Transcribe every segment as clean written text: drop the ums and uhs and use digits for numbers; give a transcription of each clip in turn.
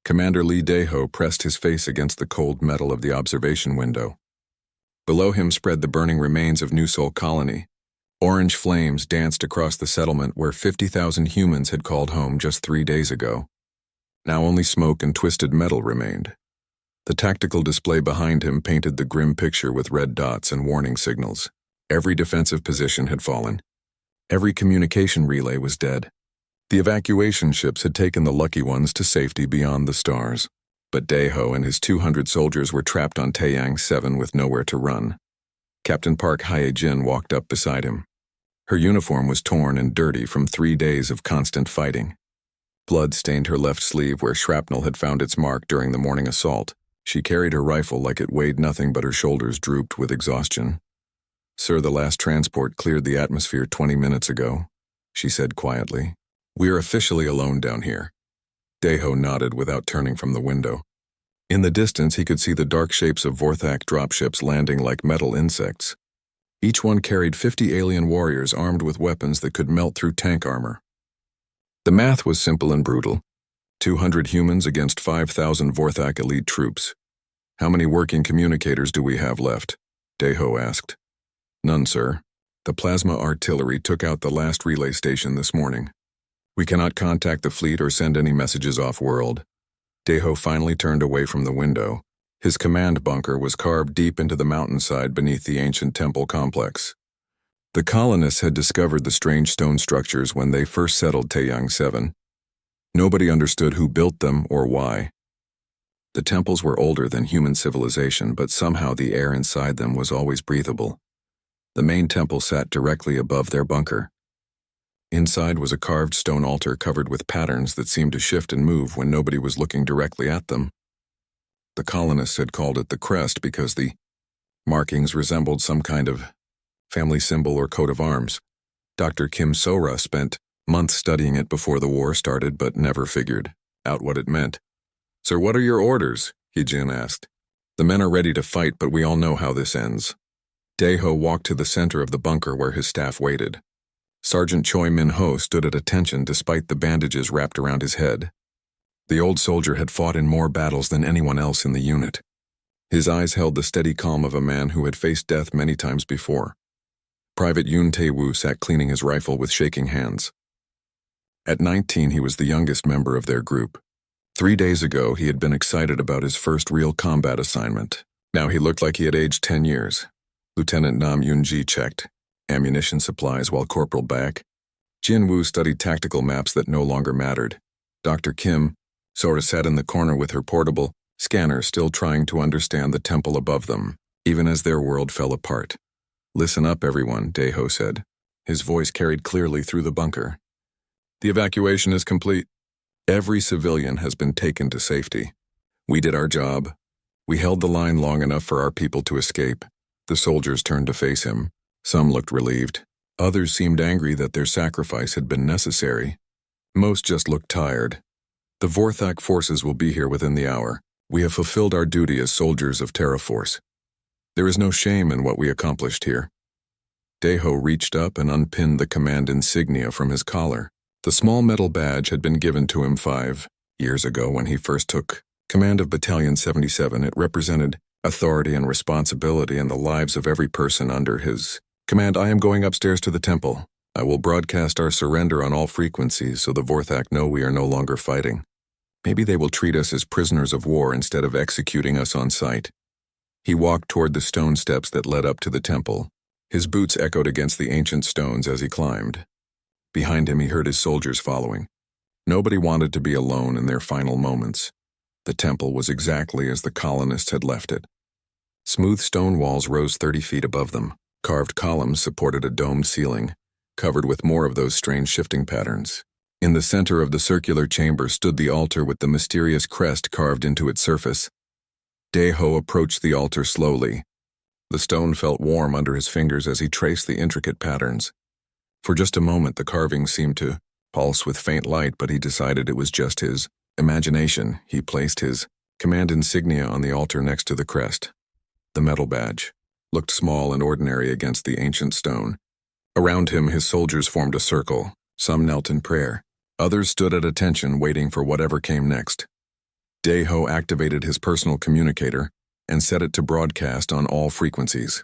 Commander Lee Daeho pressed his face against the cold metal of the observation window. Below him spread the burning remains of New Sol Colony. Orange flames danced across the settlement where 50,000 humans had called home just 3 days ago. Now only smoke and twisted metal remained. The tactical display behind him painted the grim picture with red dots and warning signals. Every defensive position had fallen. Every communication relay was dead. The evacuation ships had taken the lucky ones to safety beyond the stars. But Daeho and his 200 soldiers were trapped on Taeyang 7 with nowhere to run. Captain Park Hye-jin walked up beside him. Her uniform was torn and dirty from 3 days of constant fighting. Blood stained her left sleeve where shrapnel had found its mark during the morning assault. She carried her rifle like it weighed nothing, but her shoulders drooped with exhaustion. "Sir, the last transport cleared the atmosphere 20 minutes ago," she said quietly. "We are officially alone down here." Daeho nodded without turning from the window. In the distance, he could see the dark shapes of Vorthak dropships landing like metal insects. Each one carried 50 alien warriors armed with weapons that could melt through tank armor. The math was simple and brutal. 200 humans against 5,000 Vorthak elite troops. "How many working communicators do we have left?" Daeho asked. "None, sir. The plasma artillery took out the last relay station this morning. We cannot contact the fleet or send any messages off-world." Daeho finally turned away from the window. His command bunker was carved deep into the mountainside beneath the ancient temple complex. The colonists had discovered the strange stone structures when they first settled Taeyang 7. Nobody understood who built them or why. The temples were older than human civilization, but somehow the air inside them was always breathable. The main temple sat directly above their bunker. Inside was a carved stone altar covered with patterns that seemed to shift and move when nobody was looking directly at them. The colonists had called it the Crest because the markings resembled some kind of family symbol or coat of arms. Dr. Kim Sora spent months studying it before the war started, but never figured out what it meant. "Sir, what are your orders?" Hye-jin asked. "The men are ready to fight, but we all know how this ends." Daeho walked to the center of the bunker where his staff waited. Sergeant Choi Min-ho stood at attention despite the bandages wrapped around his head. The old soldier had fought in more battles than anyone else in the unit. His eyes held the steady calm of a man who had faced death many times before. Private Yoon Tae-woo sat cleaning his rifle with shaking hands. At 19, he was the youngest member of their group. 3 days ago, he had been excited about his first real combat assignment. Now he looked like he had aged 10 years. Lieutenant Nam Yoon-ji checked ammunition supplies while Corporal Bak Jin-woo studied tactical maps that no longer mattered. Dr. Kim Sora sat in the corner with her portable scanner, still trying to understand the temple above them, even as their world fell apart. "Listen up, everyone," Daeho said. His voice carried clearly through the bunker. "The evacuation is complete. Every civilian has been taken to safety. We did our job. We held the line long enough for our people to escape." The soldiers turned to face him. Some looked relieved. Others seemed angry that their sacrifice had been necessary. Most just looked tired. "The Vorthak forces will be here within the hour. We have fulfilled our duty as soldiers of Terra Force. There is no shame in what we accomplished here." Daeho reached up and unpinned the command insignia from his collar. The small metal badge had been given to him 5 years ago when he first took command of Battalion 77. It represented authority and responsibility in the lives of every person under his command. "I am going upstairs to the temple. I will broadcast our surrender on all frequencies so the Vorthak know we are no longer fighting. Maybe they will treat us as prisoners of war instead of executing us on sight." He walked toward the stone steps that led up to the temple. His boots echoed against the ancient stones as he climbed. Behind him, he heard his soldiers following. Nobody wanted to be alone in their final moments. The temple was exactly as the colonists had left it. Smooth stone walls rose 30 feet above them. Carved columns supported a domed ceiling, covered with more of those strange shifting patterns. In the center of the circular chamber stood the altar with the mysterious crest carved into its surface. Daeho approached the altar slowly. The stone felt warm under his fingers as he traced the intricate patterns. For just a moment, the carving seemed to pulse with faint light, but he decided it was just his imagination. He placed his command insignia on the altar next to the crest. The metal badge looked small and ordinary against the ancient stone. Around him, his soldiers formed a circle. Some knelt in prayer. Others stood at attention, waiting for whatever came next. Daeho activated his personal communicator and set it to broadcast on all frequencies.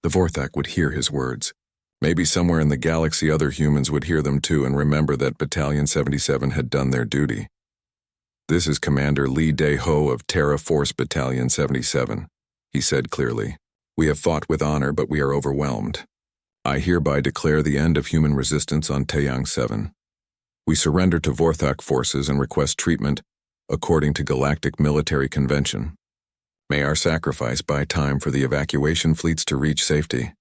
The Vorthak would hear his words. Maybe somewhere in the galaxy other humans would hear them too and remember that Battalion 77 had done their duty. "This is Commander Lee Daeho of Terra Force Battalion 77, he said clearly. "We have fought with honor, but we are overwhelmed. I hereby declare the end of human resistance on Taeyang 7. We surrender to Vorthak forces and request treatment according to Galactic Military Convention. May our sacrifice buy time for the evacuation fleets to reach safety."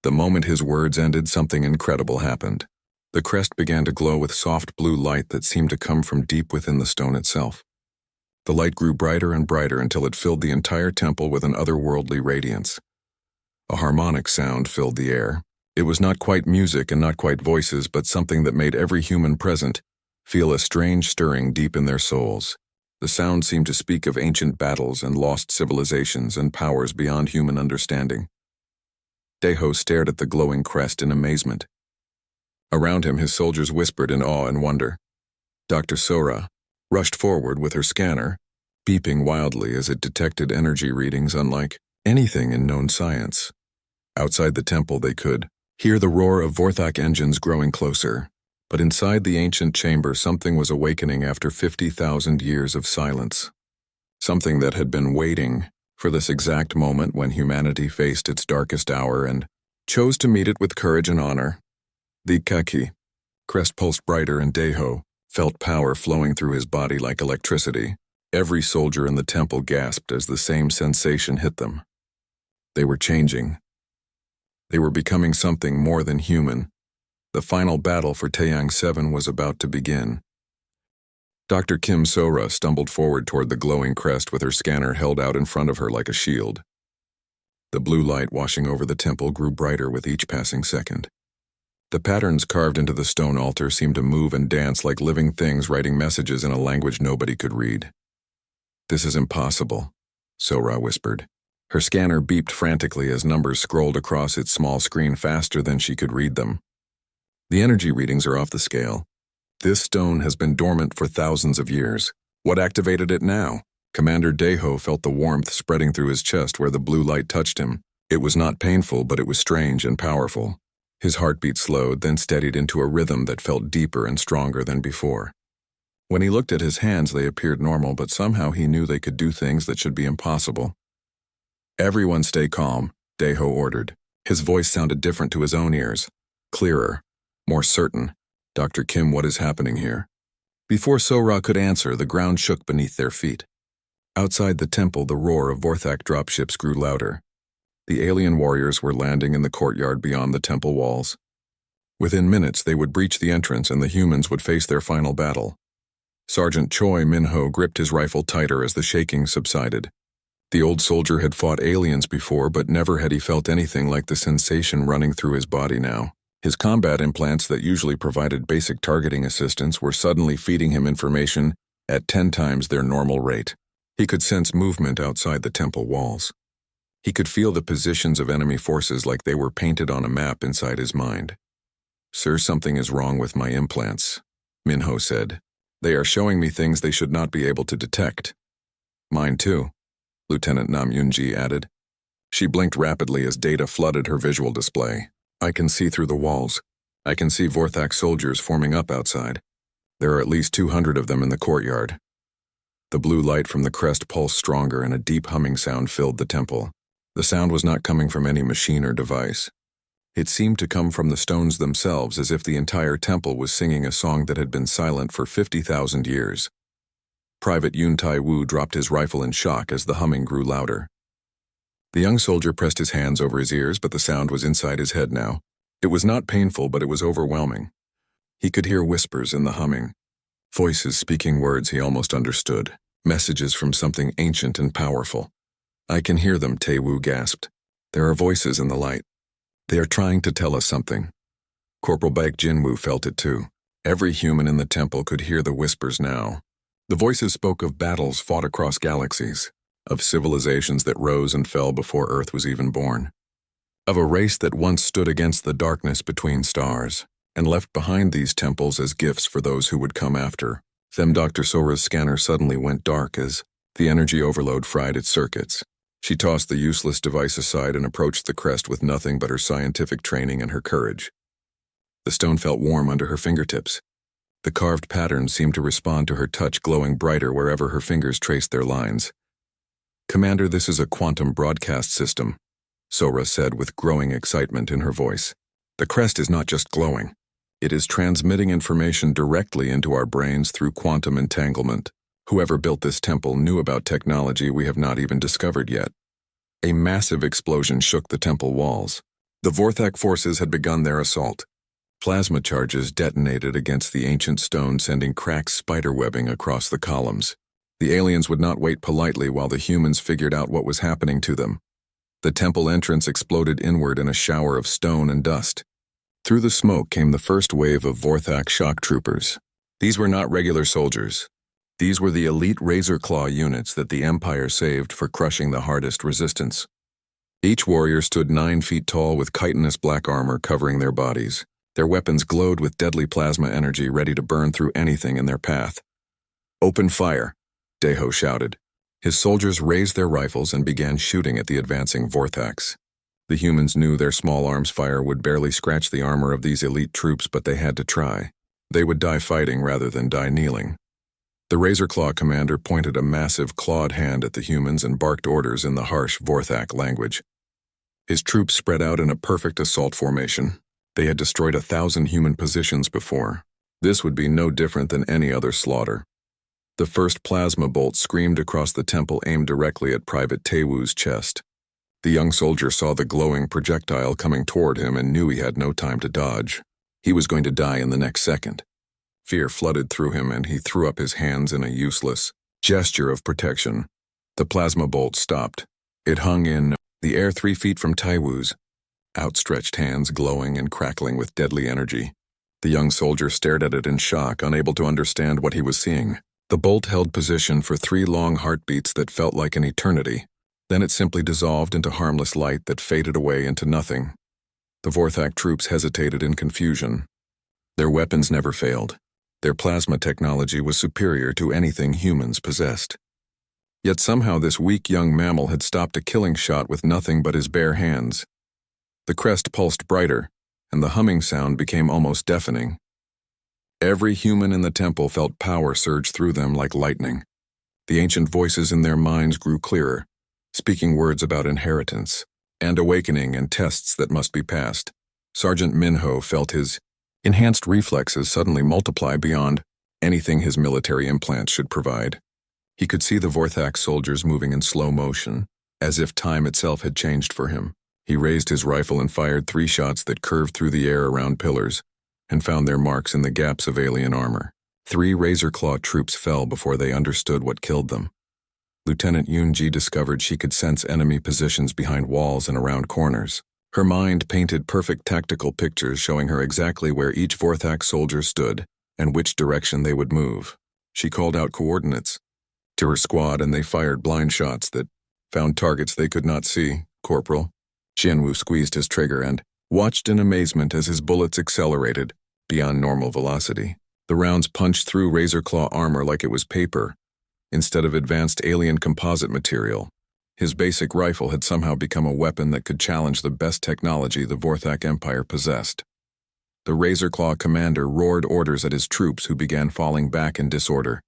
The moment his words ended, something incredible happened. The crest began to glow with soft blue light that seemed to come from deep within the stone itself. The light grew brighter and brighter until it filled the entire temple with an otherworldly radiance. A harmonic sound filled the air. It was not quite music and not quite voices, but something that made every human present feel a strange stirring deep in their souls. The sound seemed to speak of ancient battles and lost civilizations and powers beyond human understanding. Daeho stared at the glowing crest in amazement. Around him, his soldiers whispered in awe and wonder. Dr. Sora rushed forward with her scanner, beeping wildly as it detected energy readings unlike anything in known science. Outside the temple, they could hear the roar of Vorthak engines growing closer, but inside the ancient chamber something was awakening after 50,000 years of silence. Something that had been waiting for this exact moment when humanity faced its darkest hour and chose to meet it with courage and honor. The Kaki. Crest pulsed brighter and Daeho felt power flowing through his body like electricity. Every soldier in the temple gasped as the same sensation hit them. They were changing. They were becoming something more than human. The final battle for Taeyang 7 was about to begin. Dr. Kim Sora stumbled forward toward the glowing crest with her scanner held out in front of her like a shield. The blue light washing over the temple grew brighter with each passing second. The patterns carved into the stone altar seemed to move and dance like living things writing messages in a language nobody could read. "This is impossible," Sora whispered. Her scanner beeped frantically as numbers scrolled across its small screen faster than she could read them. "The energy readings are off the scale. This stone has been dormant for thousands of years. What activated it now?" Commander Daeho felt the warmth spreading through his chest where the blue light touched him. It was not painful, but it was strange and powerful. His heartbeat slowed, then steadied into a rhythm that felt deeper and stronger than before. When he looked at his hands, they appeared normal, but somehow he knew they could do things that should be impossible. "Everyone stay calm," Daeho ordered. His voice sounded different to his own ears. Clearer, more certain. "Dr. Kim, what is happening here?" Before Sora could answer, the ground shook beneath their feet. Outside the temple, the roar of Vorthak dropships grew louder. The alien warriors were landing in the courtyard beyond the temple walls. Within minutes, they would breach the entrance and the humans would face their final battle. Sergeant Choi Minho gripped his rifle tighter as the shaking subsided. The old soldier had fought aliens before, but never had he felt anything like the sensation running through his body now. His combat implants that usually provided basic targeting assistance were suddenly feeding him information at 10 times their normal rate. He could sense movement outside the temple walls. He could feel the positions of enemy forces like they were painted on a map inside his mind. "Sir, something is wrong with my implants," Minho said. "They are showing me things they should not be able to detect." "Mine too," Lieutenant Nam Yunji added. She blinked rapidly as data flooded her visual display. "I can see through the walls. I can see Vorthak soldiers forming up outside. There are at least 200 of them in the courtyard." The blue light from the crest pulsed stronger and a deep humming sound filled the temple. The sound was not coming from any machine or device. It seemed to come from the stones themselves, as if the entire temple was singing a song that had been silent for 50,000 years. Private Yun Tai Wu dropped his rifle in shock as the humming grew louder. The young soldier pressed his hands over his ears, but the sound was inside his head now. It was not painful, but it was overwhelming. He could hear whispers in the humming. Voices speaking words he almost understood. Messages from something ancient and powerful. "I can hear them," Tai Wu gasped. "There are voices in the light. They are trying to tell us something." Corporal Baek Jinwoo felt it too. Every human in the temple could hear the whispers now. The voices spoke of battles fought across galaxies, of civilizations that rose and fell before Earth was even born, of a race that once stood against the darkness between stars, and left behind these temples as gifts for those who would come after. Then Dr. Sora's scanner suddenly went dark as the energy overload fried its circuits. She tossed the useless device aside and approached the Crest with nothing but her scientific training and her courage. The stone felt warm under her fingertips. The carved patterns seemed to respond to her touch, glowing brighter wherever her fingers traced their lines. "Commander, this is a quantum broadcast system," Sora said with growing excitement in her voice. "The Crest is not just glowing. It is transmitting information directly into our brains through quantum entanglement. Whoever built this temple knew about technology we have not even discovered yet." A massive explosion shook the temple walls. The Vorthak forces had begun their assault. Plasma charges detonated against the ancient stone, sending cracks spiderwebbing across the columns. The aliens would not wait politely while the humans figured out what was happening to them. The temple entrance exploded inward in a shower of stone and dust. Through the smoke came the first wave of Vorthak shock troopers. These were not regular soldiers. These were the elite Razor Claw units that the Empire saved for crushing the hardest resistance. Each warrior stood 9 feet tall with chitinous black armor covering their bodies. Their weapons glowed with deadly plasma energy, ready to burn through anything in their path. "Open fire," Deho shouted. His soldiers raised their rifles and began shooting at the advancing Vorthaks. The humans knew their small arms fire would barely scratch the armor of these elite troops, but they had to try. They would die fighting rather than die kneeling. The Razor Claw commander pointed a massive clawed hand at the humans and barked orders in the harsh Vorthak language. His troops spread out in a perfect assault formation. They had destroyed 1,000 human positions before. This would be no different than any other slaughter. The first plasma bolt screamed across the temple, aimed directly at Private Tewu's chest. The young soldier saw the glowing projectile coming toward him and knew he had no time to dodge. He was going to die in the next second. Fear flooded through him and he threw up his hands in a useless gesture of protection. The plasma bolt stopped. It hung in the air 3 feet from Tewu's outstretched hands, glowing and crackling with deadly energy. The young soldier stared at it in shock, unable to understand what he was seeing. The bolt held position for 3 long heartbeats that felt like an eternity. Then it simply dissolved into harmless light that faded away into nothing. The Vorthak troops hesitated in confusion. Their weapons never failed. Their plasma technology was superior to anything humans possessed. Yet somehow this weak young mammal had stopped a killing shot with nothing but his bare hands. The Crest pulsed brighter, and the humming sound became almost deafening. Every human in the temple felt power surge through them like lightning. The ancient voices in their minds grew clearer, speaking words about inheritance and awakening and tests that must be passed. Sergeant Minho felt his enhanced reflexes suddenly multiply beyond anything his military implants should provide. He could see the Vorthak soldiers moving in slow motion, as if time itself had changed for him. He raised his rifle and fired 3 shots that curved through the air around pillars and found their marks in the gaps of alien armor. 3 Razor Claw troops fell before they understood what killed them. Lieutenant Yoonji discovered she could sense enemy positions behind walls and around corners. Her mind painted perfect tactical pictures showing her exactly where each Vorthak soldier stood and which direction they would move. She called out coordinates to her squad and they fired blind shots that found targets they could not see. Corporal Jianwu squeezed his trigger and watched in amazement as his bullets accelerated beyond normal velocity. The rounds punched through Razor Claw armor like it was paper, instead of advanced alien composite material. His basic rifle had somehow become a weapon that could challenge the best technology the Vorthak Empire possessed. The Razor Claw commander roared orders at his troops, who began falling back in disorder.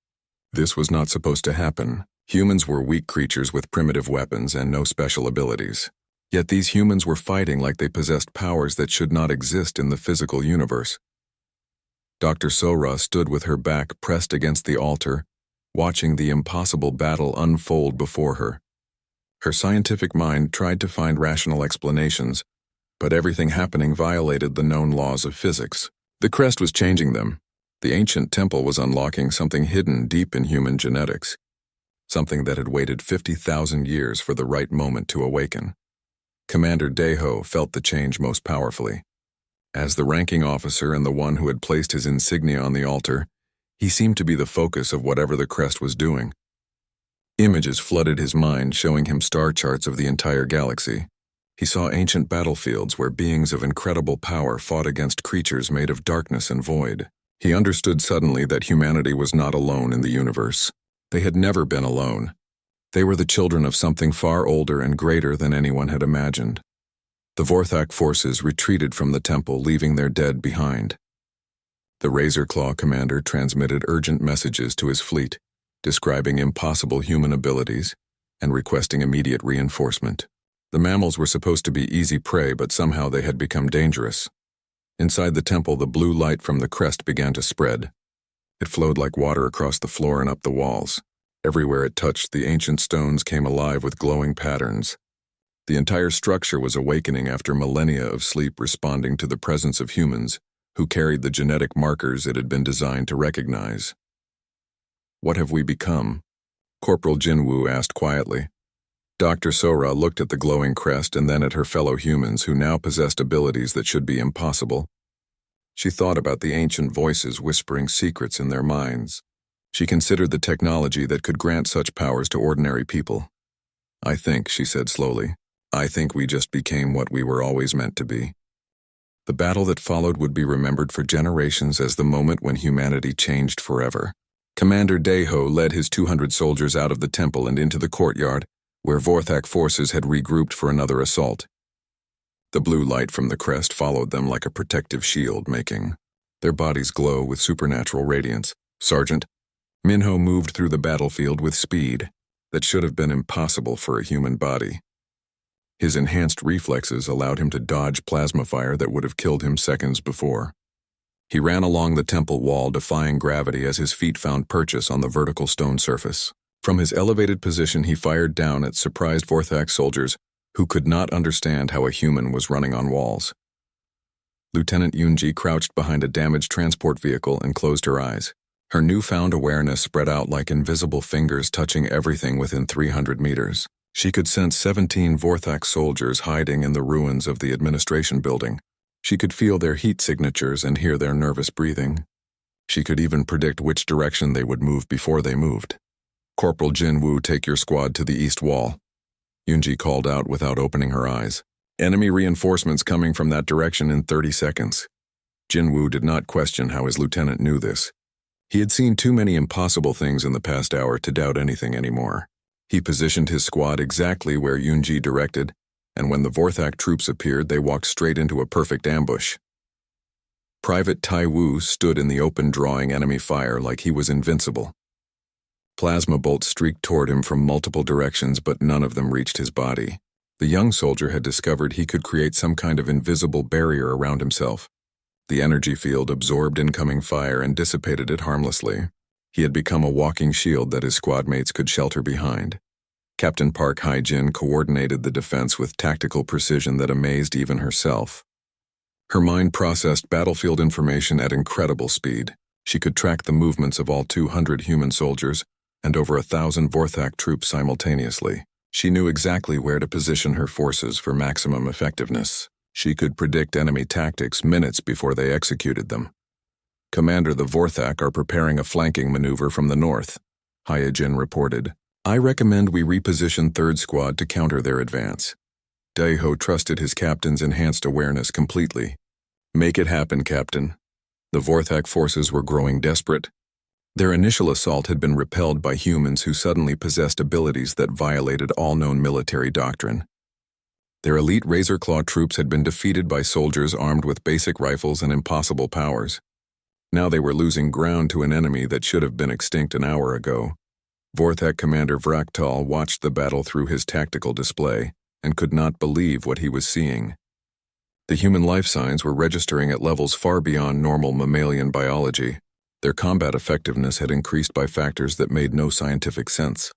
This was not supposed to happen. Humans were weak creatures with primitive weapons and no special abilities. Yet these humans were fighting like they possessed powers that should not exist in the physical universe. Dr. Sora stood with her back pressed against the altar, watching the impossible battle unfold before her. Her scientific mind tried to find rational explanations, but everything happening violated the known laws of physics. The Crest was changing them. The ancient temple was unlocking something hidden deep in human genetics, something that had waited 50,000 years for the right moment to awaken. Commander Deho felt the change most powerfully. As the ranking officer and the one who had placed his insignia on the altar, he seemed to be the focus of whatever the Crest was doing. Images flooded his mind, showing him star charts of the entire galaxy. He saw ancient battlefields where beings of incredible power fought against creatures made of darkness and void. He understood suddenly that humanity was not alone in the universe. They had never been alone. They were the children of something far older and greater than anyone had imagined. The Vorthak forces retreated from the temple, leaving their dead behind. The Razor Claw commander transmitted urgent messages to his fleet, describing impossible human abilities and requesting immediate reinforcement. The mammals were supposed to be easy prey, but somehow they had become dangerous. Inside the temple, the blue light from the crest began to spread. It flowed like water across the floor and up the walls. Everywhere it touched, the ancient stones came alive with glowing patterns. The entire structure was awakening after millennia of sleep, responding to the presence of humans who carried the genetic markers it had been designed to recognize. "What have we become?" Corporal Jinwoo asked quietly. Dr. Sora looked at the glowing crest and then at her fellow humans who now possessed abilities that should be impossible. She thought about the ancient voices whispering secrets in their minds. She considered the technology that could grant such powers to ordinary people. "I think," she said slowly, "I think we just became what we were always meant to be." The battle that followed would be remembered for generations as the moment when humanity changed forever. Commander Daeho led his 200 soldiers out of the temple and into the courtyard, where Vorthak forces had regrouped for another assault. The blue light from the crest followed them like a protective shield, making their bodies glow with supernatural radiance. "Sergeant." Minho moved through the battlefield with speed that should have been impossible for a human body. His enhanced reflexes allowed him to dodge plasma fire that would have killed him seconds before. He ran along the temple wall, defying gravity as his feet found purchase on the vertical stone surface. From his elevated position, he fired down at surprised Vorthak soldiers who could not understand how a human was running on walls. Lieutenant Yoonji crouched behind a damaged transport vehicle and closed her eyes. Her newfound awareness spread out like invisible fingers, touching everything within 300 meters. She could sense 17 Vorthak soldiers hiding in the ruins of the administration building. She could feel their heat signatures and hear their nervous breathing. She could even predict which direction they would move before they moved. "Corporal Jinwoo, take your squad to the east wall," Yoonji called out without opening her eyes. "Enemy reinforcements coming from that direction in 30 seconds. Jinwoo did not question how his lieutenant knew this. He had seen too many impossible things in the past hour to doubt anything anymore. He positioned his squad exactly where Yoonji directed, and when the Vorthak troops appeared, they walked straight into a perfect ambush. Private Tai Wu stood in the open, drawing enemy fire like he was invincible. Plasma bolts streaked toward him from multiple directions, but none of them reached his body. The young soldier had discovered he could create some kind of invisible barrier around himself. The energy field absorbed incoming fire and dissipated it harmlessly. He had become a walking shield that his squad mates could shelter behind. Captain Park Hae-jin coordinated the defense with tactical precision that amazed even herself. Her mind processed battlefield information at incredible speed. She could track the movements of all 200 human soldiers and over 1,000 Vorthak troops simultaneously. She knew exactly where to position her forces for maximum effectiveness. She could predict enemy tactics minutes before they executed them. "Commander, the Vorthak are preparing a flanking maneuver from the north," Hae-jin reported. "I recommend we reposition 3rd Squad to counter their advance." Daeho trusted his captain's enhanced awareness completely. "Make it happen, Captain." The Vorthak forces were growing desperate. Their initial assault had been repelled by humans who suddenly possessed abilities that violated all known military doctrine. Their elite Razor Claw troops had been defeated by soldiers armed with basic rifles and impossible powers. Now they were losing ground to an enemy that should have been extinct an hour ago. Vorthak Commander Vraktal watched the battle through his tactical display and could not believe what he was seeing. The human life signs were registering at levels far beyond normal mammalian biology. Their combat effectiveness had increased by factors that made no scientific sense.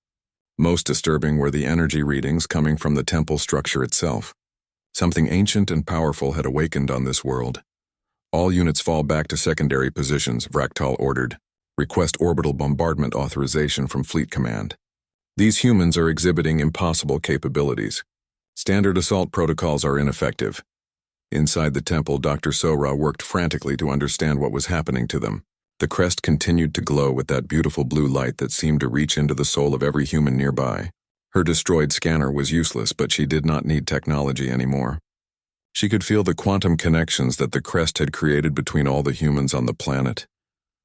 Most disturbing were the energy readings coming from the temple structure itself. Something ancient and powerful had awakened on this world. "All units fall back to secondary positions," Vraktal ordered. "Request orbital bombardment authorization from Fleet Command. These humans are exhibiting impossible capabilities. Standard assault protocols are ineffective." Inside the temple, Dr. Sora worked frantically to understand what was happening to them. The crest continued to glow with that beautiful blue light that seemed to reach into the soul of every human nearby. Her destroyed scanner was useless, but she did not need technology anymore. She could feel the quantum connections that the crest had created between all the humans on the planet.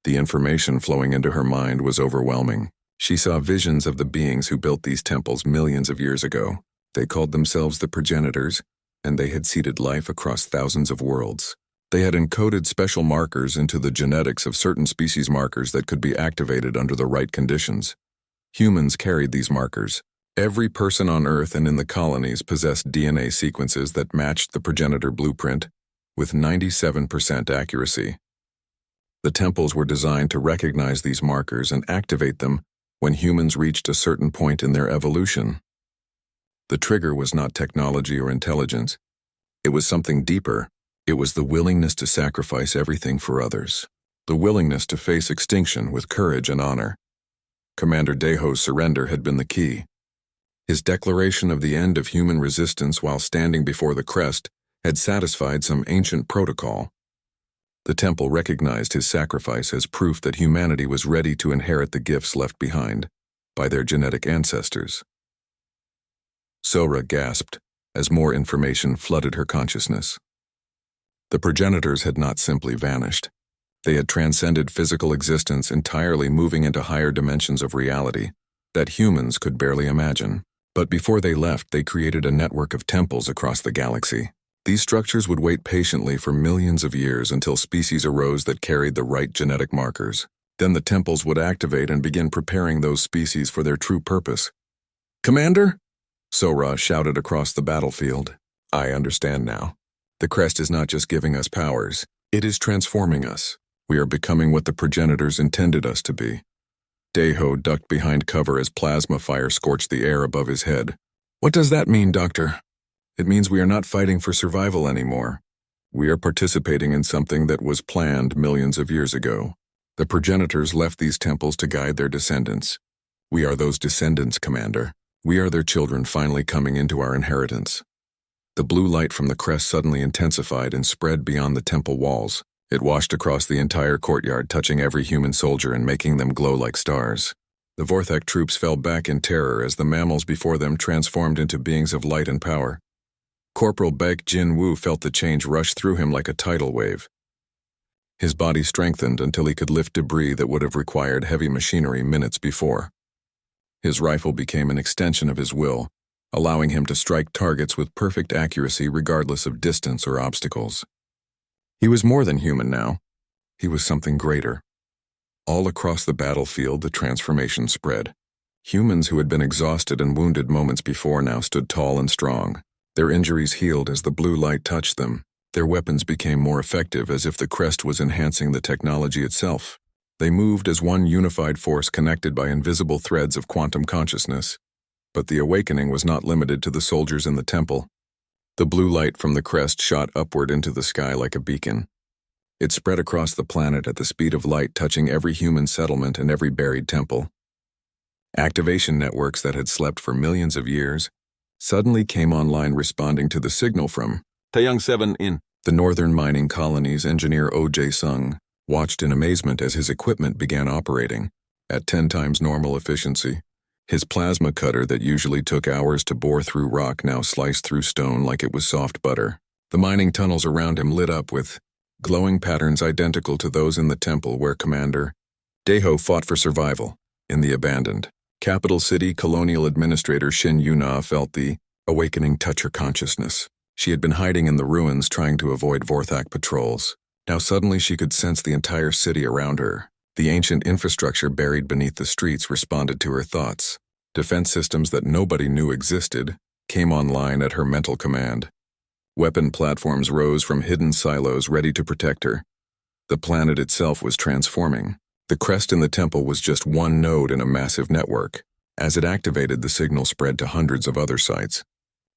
The information flowing into her mind was overwhelming. She saw visions of the beings who built these temples millions of years ago. They called themselves the progenitors, and they had seeded life across thousands of worlds. They had encoded special markers into the genetics of certain species markers that could be activated under the right conditions. Humans carried these markers. Every person on Earth and in the colonies possessed DNA sequences that matched the progenitor blueprint with 97% accuracy. The temples were designed to recognize these markers and activate them when humans reached a certain point in their evolution. The trigger was not technology or intelligence. It was something deeper. It was the willingness to sacrifice everything for others. The willingness to face extinction with courage and honor. Commander Deho's surrender had been the key. His declaration of the end of human resistance while standing before the Crest had satisfied some ancient protocol. The temple recognized his sacrifice as proof that humanity was ready to inherit the gifts left behind by their genetic ancestors. Sora gasped as more information flooded her consciousness. The progenitors had not simply vanished. They had transcended physical existence, entirely moving into higher dimensions of reality that humans could barely imagine. But before they left, they created a network of temples across the galaxy. These structures would wait patiently for millions of years until species arose that carried the right genetic markers. Then the temples would activate and begin preparing those species for their true purpose. "Commander?" Sora shouted across the battlefield. "I understand now. The Crest is not just giving us powers. It is transforming us. We are becoming what the progenitors intended us to be." Deho ducked behind cover as plasma fire scorched the air above his head. "What does that mean, Doctor?" "It means we are not fighting for survival anymore. We are participating in something that was planned millions of years ago. The progenitors left these temples to guide their descendants. We are those descendants, Commander. We are their children finally coming into our inheritance." The blue light from the Crest suddenly intensified and spread beyond the temple walls. It washed across the entire courtyard, touching every human soldier and making them glow like stars. The Vorthak troops fell back in terror as the mammals before them transformed into beings of light and power. Corporal Baek Jin-woo felt the change rush through him like a tidal wave. His body strengthened until he could lift debris that would have required heavy machinery minutes before. His rifle became an extension of his will, allowing him to strike targets with perfect accuracy regardless of distance or obstacles. He was more than human now. He was something greater. All across the battlefield, the transformation spread. Humans who had been exhausted and wounded moments before now stood tall and strong. Their injuries healed as the blue light touched them. Their weapons became more effective, as if the Crest was enhancing the technology itself. They moved as one unified force connected by invisible threads of quantum consciousness. But the awakening was not limited to the soldiers in the temple. The blue light from the Crest shot upward into the sky like a beacon. It spread across the planet at the speed of light, touching every human settlement and every buried temple. Activation networks that had slept for millions of years suddenly came online, responding to the signal from Taeyang 7 in. The northern mining colony's engineer O.J. Sung watched in amazement as his equipment began operating at 10 times normal efficiency. His plasma cutter that usually took hours to bore through rock now sliced through stone like it was soft butter. The mining tunnels around him lit up with glowing patterns identical to those in the temple where Commander Deho fought for survival. In the abandoned capital city, Colonial Administrator Shin Yuna felt the awakening touch her consciousness. She had been hiding in the ruins trying to avoid Vorthak patrols. Now suddenly she could sense the entire city around her. The ancient infrastructure buried beneath the streets responded to her thoughts. Defense systems that nobody knew existed came online at her mental command. Weapon platforms rose from hidden silos ready to protect her. The planet itself was transforming. The Crest in the temple was just one node in a massive network. As it activated, the signal spread to hundreds of other sites.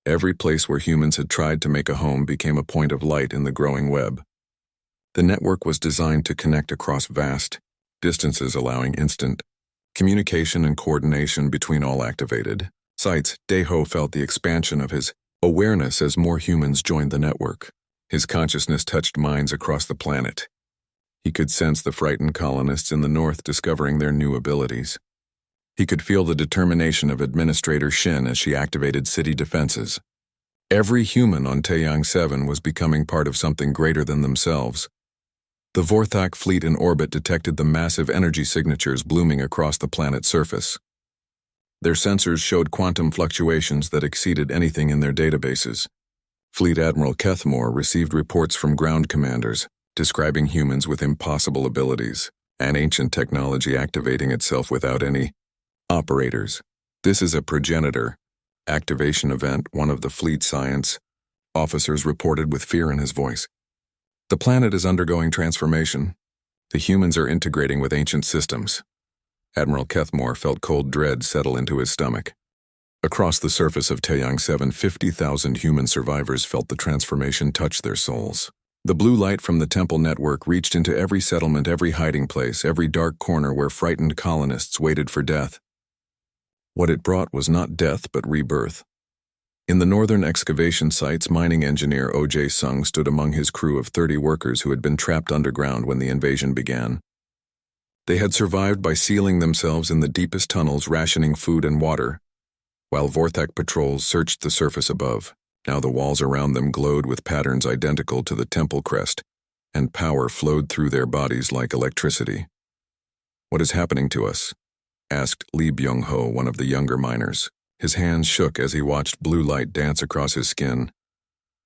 Every place where humans had tried to make a home became a point of light in the growing web. The network was designed to connect across vast distances, allowing instant communication and coordination between all activated sites. Deho felt the expansion of his awareness as more humans joined the network. His consciousness touched minds across the planet. He could sense the frightened colonists in the north discovering their new abilities. He could feel the determination of Administrator Shin as she activated city defenses. Every human on Taeyang 7 was becoming part of something greater than themselves. The Vorthak fleet in orbit detected the massive energy signatures blooming across the planet's surface. Their sensors showed quantum fluctuations that exceeded anything in their databases. Fleet Admiral Kethmore received reports from ground commanders, describing humans with impossible abilities, and ancient technology activating itself without any operators. "This is a progenitor activation event," one of the fleet science officers reported with fear in his voice. "The planet is undergoing transformation. The humans are integrating with ancient systems." Admiral Kethmore felt cold dread settle into his stomach. Across the surface of Taeyang 7, 50,000 human survivors felt the transformation touch their souls. The blue light from the temple network reached into every settlement, every hiding place, every dark corner where frightened colonists waited for death. What it brought was not death but rebirth. In the northern excavation sites, mining engineer O.J. Sung stood among his crew of 30 workers who had been trapped underground when the invasion began. They had survived by sealing themselves in the deepest tunnels, rationing food and water, while Vorthak patrols searched the surface above. Now the walls around them glowed with patterns identical to the temple crest, and power flowed through their bodies like electricity. "What is happening to us?" asked Lee Byung-ho, one of the younger miners. His hands shook as he watched blue light dance across his skin.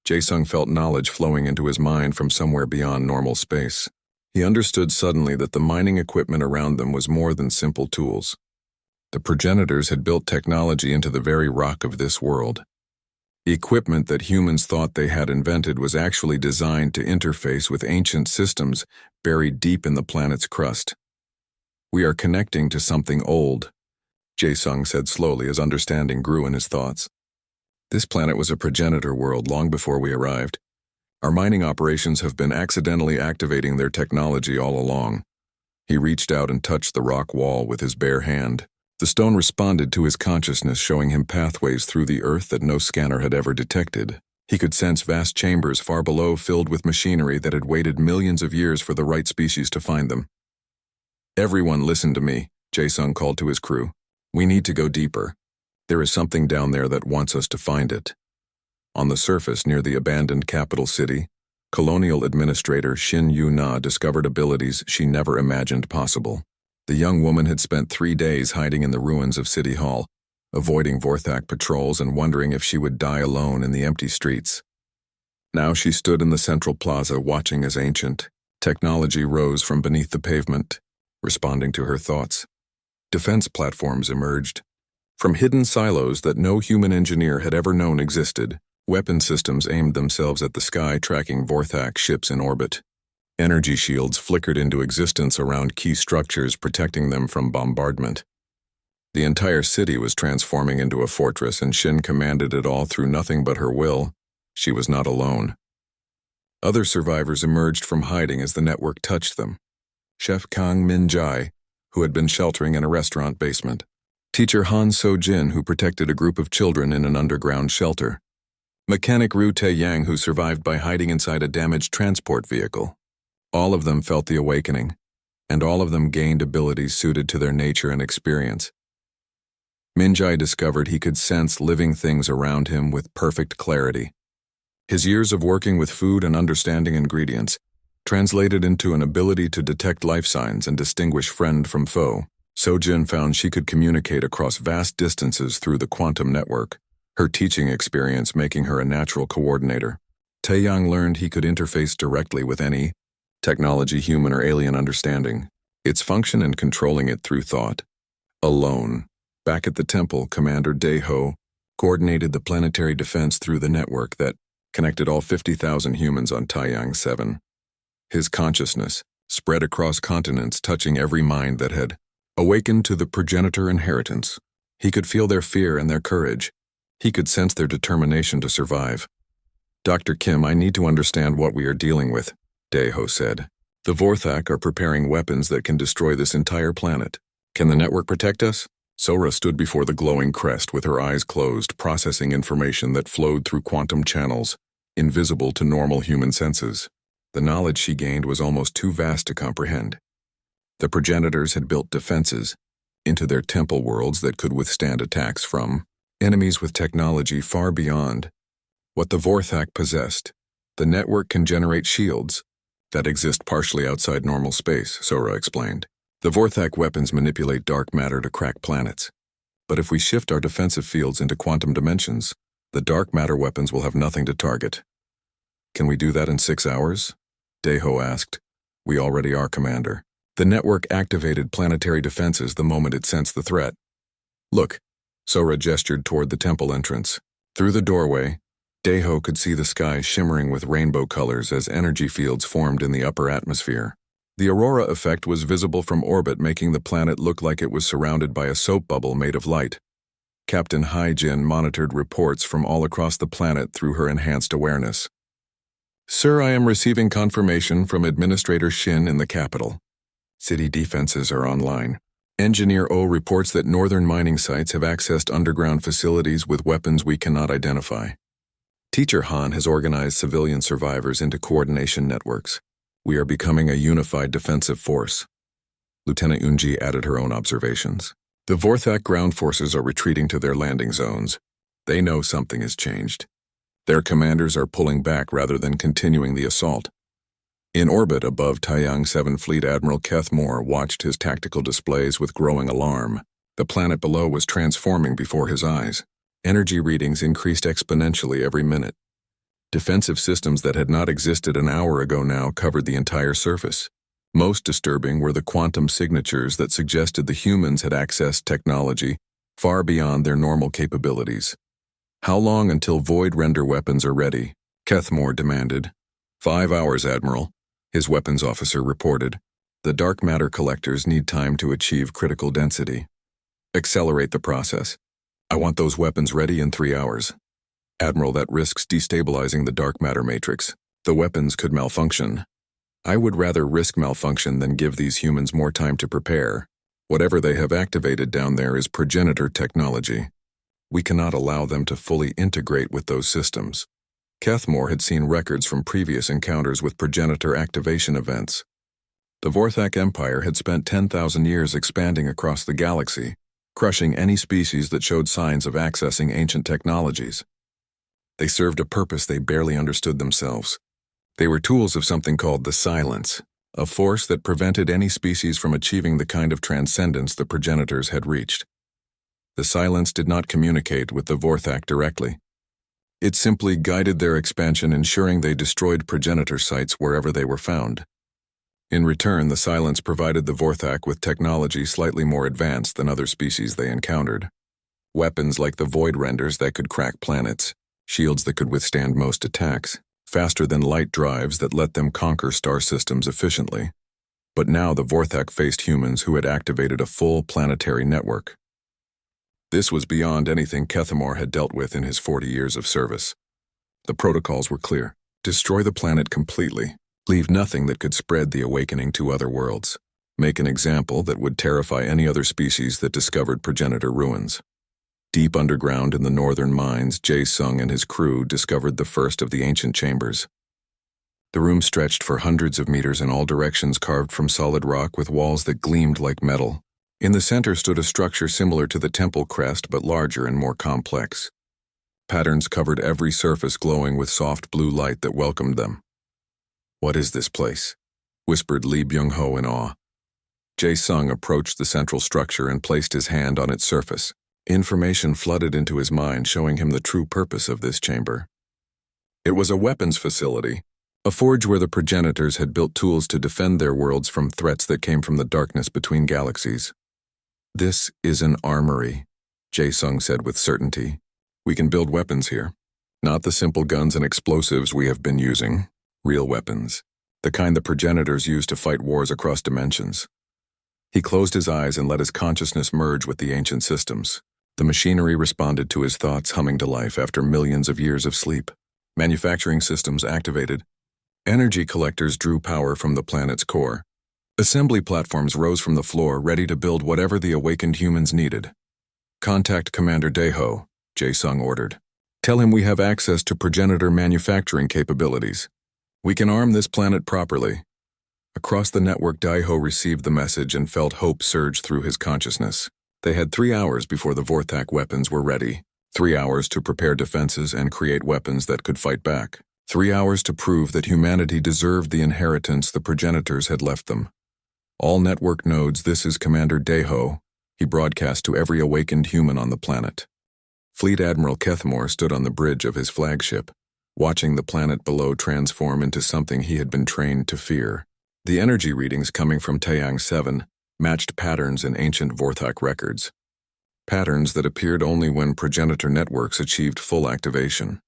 Jae-sung felt knowledge flowing into his mind from somewhere beyond normal space. He understood suddenly that the mining equipment around them was more than simple tools. The progenitors had built technology into the very rock of this world. Equipment that humans thought they had invented was actually designed to interface with ancient systems buried deep in the planet's crust. "We are connecting to something old," Jae-sung said slowly as understanding grew in his thoughts. "This planet was a progenitor world long before we arrived. Our mining operations have been accidentally activating their technology all along." He reached out and touched the rock wall with his bare hand. The stone responded to his consciousness, showing him pathways through the earth that no scanner had ever detected. He could sense vast chambers far below filled with machinery that had waited millions of years for the right species to find them. "Everyone listen to me," Jae-sung called to his crew. "We need to go deeper. There is something down there that wants us to find it." On the surface near the abandoned capital city, Colonial Administrator Shin Yu-na discovered abilities she never imagined possible. The young woman had spent 3 days hiding in the ruins of City Hall, avoiding Vorthak patrols and wondering if she would die alone in the empty streets. Now she stood in the central plaza watching as ancient technology rose from beneath the pavement, responding to her thoughts. Defense platforms emerged. From hidden silos that no human engineer had ever known existed, weapon systems aimed themselves at the sky, tracking Vorthak ships in orbit. Energy shields flickered into existence around key structures, protecting them from bombardment. The entire city was transforming into a fortress, and Shin commanded it all through nothing but her will. She was not alone. Other survivors emerged from hiding as the network touched them. Chef Kang Min-jae, who had been sheltering in a restaurant basement. Teacher Han So-jin, who protected a group of children in an underground shelter. Mechanic Ru Tae-yang, who survived by hiding inside a damaged transport vehicle. All of them felt the awakening, and all of them gained abilities suited to their nature and experience. Min-jae discovered he could sense living things around him with perfect clarity. His years of working with food and understanding ingredients translated into an ability to detect life signs and distinguish friend from foe. So-jin found she could communicate across vast distances through the quantum network, her teaching experience making her a natural coordinator. Taeyang learned he could interface directly with any technology, human or alien understanding, its function and controlling it through thought. Alone, back at the temple, Commander Dae-ho coordinated the planetary defense through the network that connected all 50,000 humans on Taeyang 7. His consciousness spread across continents, touching every mind that had awakened to the progenitor inheritance. He could feel their fear and their courage. He could sense their determination to survive. "Dr. Kim, I need to understand what we are dealing with," Dae-ho said. "The Vorthak are preparing weapons that can destroy this entire planet. Can the network protect us?" Sora stood before the glowing crest with her eyes closed, processing information that flowed through quantum channels, invisible to normal human senses. The knowledge she gained was almost too vast to comprehend. The progenitors had built defenses into their temple worlds that could withstand attacks from enemies with technology far beyond what the Vorthak possessed. The network can generate shields, that exist partially outside normal space, Sora explained. The Vorthak weapons manipulate dark matter to crack planets. But if we shift our defensive fields into quantum dimensions, the dark matter weapons will have nothing to target. Can we do that in 6 hours? Deho asked. We already are, Commander. The network activated planetary defenses the moment it sensed the threat. Look, Sora gestured toward the temple entrance. Through the doorway, Deho could see the sky shimmering with rainbow colors as energy fields formed in the upper atmosphere. The aurora effect was visible from orbit, making the planet look like it was surrounded by a soap bubble made of light. Captain Hai-Jin monitored reports from all across the planet through her enhanced awareness. Sir, I am receiving confirmation from Administrator Shin in the capital. City defenses are online. Engineer O reports that northern mining sites have accessed underground facilities with weapons we cannot identify. Teacher Han has organized civilian survivors into coordination networks. We are becoming a unified defensive force. Lieutenant Unji added her own observations. The Vorthak ground forces are retreating to their landing zones. They know something has changed. Their commanders are pulling back rather than continuing the assault. In orbit above Taiyang 7 Fleet Admiral Keth Moore watched his tactical displays with growing alarm. The planet below was transforming before his eyes. Energy readings increased exponentially every minute. Defensive systems that had not existed an hour ago now covered the entire surface. Most disturbing were the quantum signatures that suggested the humans had accessed technology far beyond their normal capabilities. How long until void render weapons are ready? Keth Moore demanded. 5 hours, Admiral, his weapons officer reported. The dark matter collectors need time to achieve critical density. Accelerate the process. I want those weapons ready in 3 hours. Admiral, that risks destabilizing the dark matter matrix. The weapons could malfunction. I would rather risk malfunction than give these humans more time to prepare. Whatever they have activated down there is progenitor technology. We cannot allow them to fully integrate with those systems. Keth Moore had seen records from previous encounters with progenitor activation events. The Vorthak Empire had spent 10,000 years expanding across the galaxy, crushing any species that showed signs of accessing ancient technologies. They served a purpose they barely understood themselves. They were tools of something called the Silence, a force that prevented any species from achieving the kind of transcendence the progenitors had reached. The Silence did not communicate with the Vorthak directly. It simply guided their expansion, ensuring they destroyed progenitor sites wherever they were found. In return, the Silence provided the Vorthak with technology slightly more advanced than other species they encountered. Weapons like the Void Renders that could crack planets, shields that could withstand most attacks, faster-than-light drives that let them conquer star systems efficiently. But now the Vorthak faced humans who had activated a full planetary network. This was beyond anything Keth Moore had dealt with in his 40 years of service. The protocols were clear. Destroy the planet completely. Leave nothing that could spread the awakening to other worlds. Make an example that would terrify any other species that discovered progenitor ruins. Deep underground in the northern mines, Jae Sung and his crew discovered the first of the ancient chambers. The room stretched for hundreds of meters in all directions, carved from solid rock with walls that gleamed like metal. In the center stood a structure similar to the temple Crest, but larger and more complex. Patterns covered every surface, glowing with soft blue light that welcomed them. "What is this place?" whispered Lee Byung-ho in awe. Jae Sung approached the central structure and placed his hand on its surface. Information flooded into his mind, showing him the true purpose of this chamber. It was a weapons facility, a forge where the progenitors had built tools to defend their worlds from threats that came from the darkness between galaxies. "This is an armory," Jae Sung said with certainty. "We can build weapons here. Not the simple guns and explosives we have been using. Real weapons. The kind the progenitors use to fight wars across dimensions." He closed his eyes and let his consciousness merge with the ancient systems. The machinery responded to his thoughts, humming to life after millions of years of sleep. Manufacturing systems activated. Energy collectors drew power from the planet's core. Assembly platforms rose from the floor, ready to build whatever the awakened humans needed. "Contact Commander Deho," Jae Sung ordered. "Tell him we have access to progenitor manufacturing capabilities. We can arm this planet properly." Across the network, Deho received the message and felt hope surge through his consciousness. They had 3 hours before the Vorthak weapons were ready. 3 hours to prepare defenses and create weapons that could fight back. 3 hours to prove that humanity deserved the inheritance the progenitors had left them. All network nodes, this is Commander Deho, he broadcast to every awakened human on the planet. Fleet Admiral Kethmore stood on the bridge of his flagship, watching the planet below transform into something he had been trained to fear. The energy readings coming from Taeyang 7 matched patterns in ancient Vorthak records, patterns that appeared only when progenitor networks achieved full activation.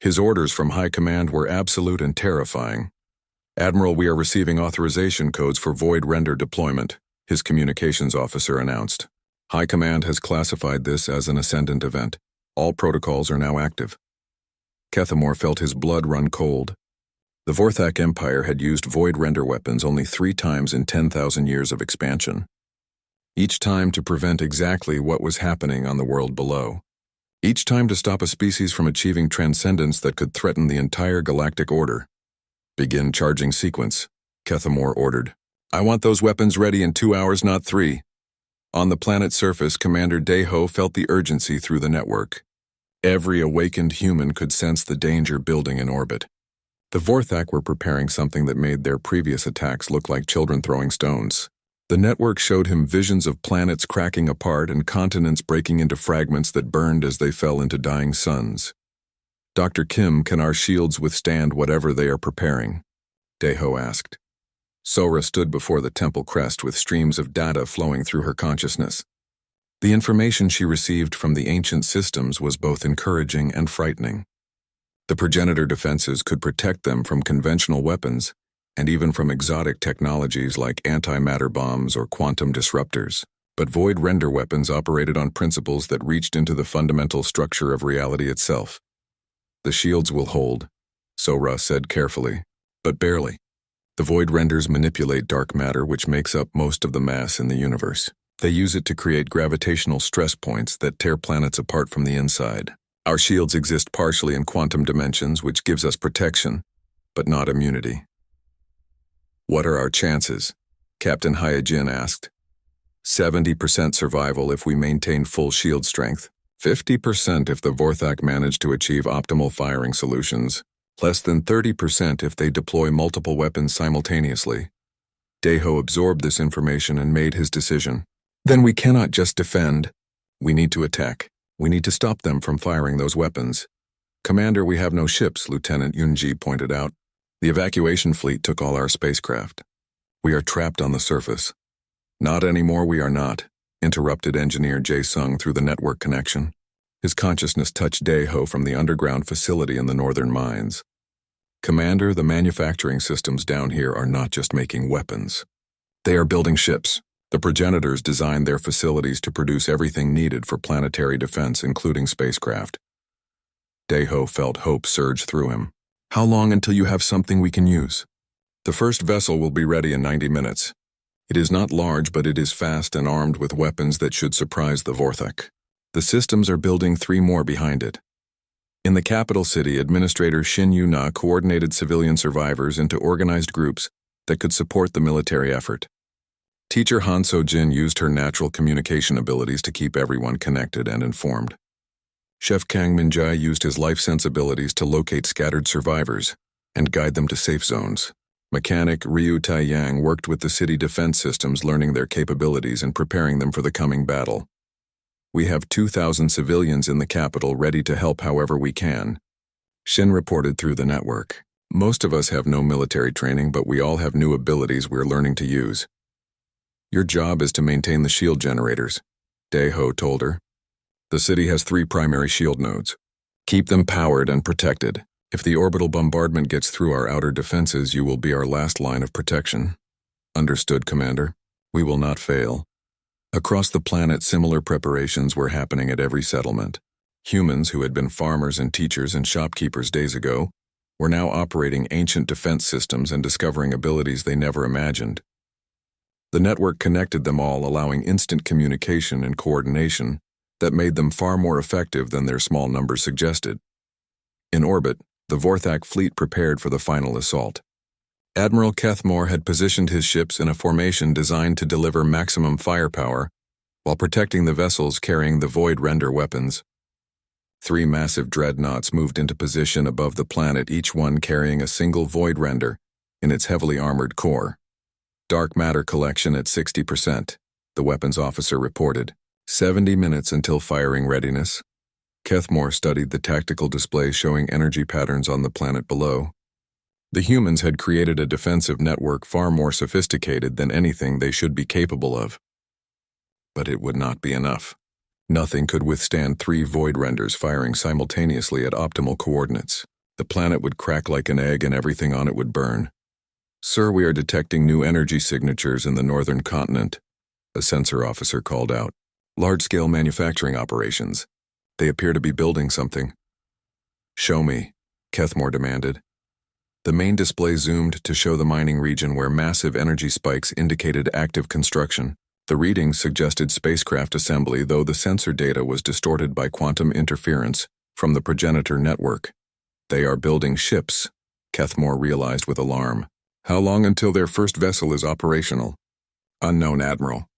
His orders from High Command were absolute and terrifying. "Admiral, we are receiving authorization codes for Void Render deployment," his communications officer announced. "High Command has classified this as an ascendant event. All protocols are now active." Kethmore felt his blood run cold. The Vorthak Empire had used Void Render weapons only 3 times in 10,000 years of expansion. Each time to prevent exactly what was happening on the world below. Each time to stop a species from achieving transcendence that could threaten the entire galactic order. "Begin charging sequence," Kethmore ordered. "I want those weapons ready in 2 hours, not 3. On the planet's surface, Commander Deho felt the urgency through the network. Every awakened human could sense the danger building in orbit. The Vorthak were preparing something that made their previous attacks look like children throwing stones. The network showed him visions of planets cracking apart and continents breaking into fragments that burned as they fell into dying suns. "Dr. Kim, can our shields withstand whatever they are preparing?" Deho asked. Sora stood before the temple crest with streams of data flowing through her consciousness. The information she received from the ancient systems was both encouraging and frightening. The progenitor defenses could protect them from conventional weapons and even from exotic technologies like antimatter bombs or quantum disruptors. But Void Render weapons operated on principles that reached into the fundamental structure of reality itself. "The shields will hold," Sora said carefully, "but barely. The Void Renders manipulate dark matter, which makes up most of the mass in the universe. They use it to create gravitational stress points that tear planets apart from the inside. Our shields exist partially in quantum dimensions, which gives us protection, but not immunity." "What are our chances?" Captain Hyojin asked. 70% survival if we maintain full shield strength. 50% if the Vorthak manage to achieve optimal firing solutions. Less than 30% if they deploy multiple weapons simultaneously. Deho absorbed this information and made his decision. "Then we cannot just defend. We need to attack. We need to stop them from firing those weapons." "Commander, we have no ships," Lieutenant Yunji pointed out. "The evacuation fleet took all our spacecraft. We are trapped on the surface." "Not anymore, we are not," interrupted Engineer Jae-sung through the network connection. His consciousness touched Deho from the underground facility in the northern mines. "Commander, the manufacturing systems down here are not just making weapons. They are building ships. The progenitors designed their facilities to produce everything needed for planetary defense, including spacecraft." Deho felt hope surge through him. "How long until you have something we can use?" "The first vessel will be ready in 90 minutes. It is not large, but it is fast and armed with weapons that should surprise the Vorthak. The systems are building 3 more behind it." In the capital city, Administrator Shin Yu-na coordinated civilian survivors into organized groups that could support the military effort. Teacher Han So-jin used her natural communication abilities to keep everyone connected and informed. Chef Kang Min-jae used his life sense abilities to locate scattered survivors and guide them to safe zones. Mechanic Ryu Tai-yang worked with the city defense systems, learning their capabilities and preparing them for the coming battle. "We have 2,000 civilians in the capital ready to help however we can," Shin reported through the network. "Most of us have no military training, but we all have new abilities we're learning to use." "Your job is to maintain the shield generators," Deho told her. "The city has 3 primary shield nodes. Keep them powered and protected. If the orbital bombardment gets through our outer defenses, you will be our last line of protection." "Understood, Commander. We will not fail." Across the planet, similar preparations were happening at every settlement. Humans who had been farmers and teachers and shopkeepers days ago were now operating ancient defense systems and discovering abilities they never imagined. The network connected them all, allowing instant communication and coordination that made them far more effective than their small numbers suggested. In orbit, the Vorthak fleet prepared for the final assault. Admiral Kethmore had positioned his ships in a formation designed to deliver maximum firepower while protecting the vessels carrying the Void Render weapons. 3 massive dreadnoughts moved into position above the planet, each one carrying a single void render in its heavily armored core. Dark matter collection at 60%, the weapons officer reported. 70 minutes until firing readiness. Kethmore studied the tactical display showing energy patterns on the planet below. The humans had created a defensive network far more sophisticated than anything they should be capable of. But it would not be enough. Nothing could withstand 3 void renders firing simultaneously at optimal coordinates. The planet would crack like an egg and everything on it would burn. "Sir, we are detecting new energy signatures in the northern continent," a sensor officer called out. "Large-scale manufacturing operations. They appear to be building something." "Show me," Kethmore demanded. The main display zoomed to show the mining region where massive energy spikes indicated active construction. The readings suggested spacecraft assembly, though the sensor data was distorted by quantum interference from the progenitor network. "They are building ships," Kethmore realized with alarm. "How long until their first vessel is operational?" "Unknown, Admiral.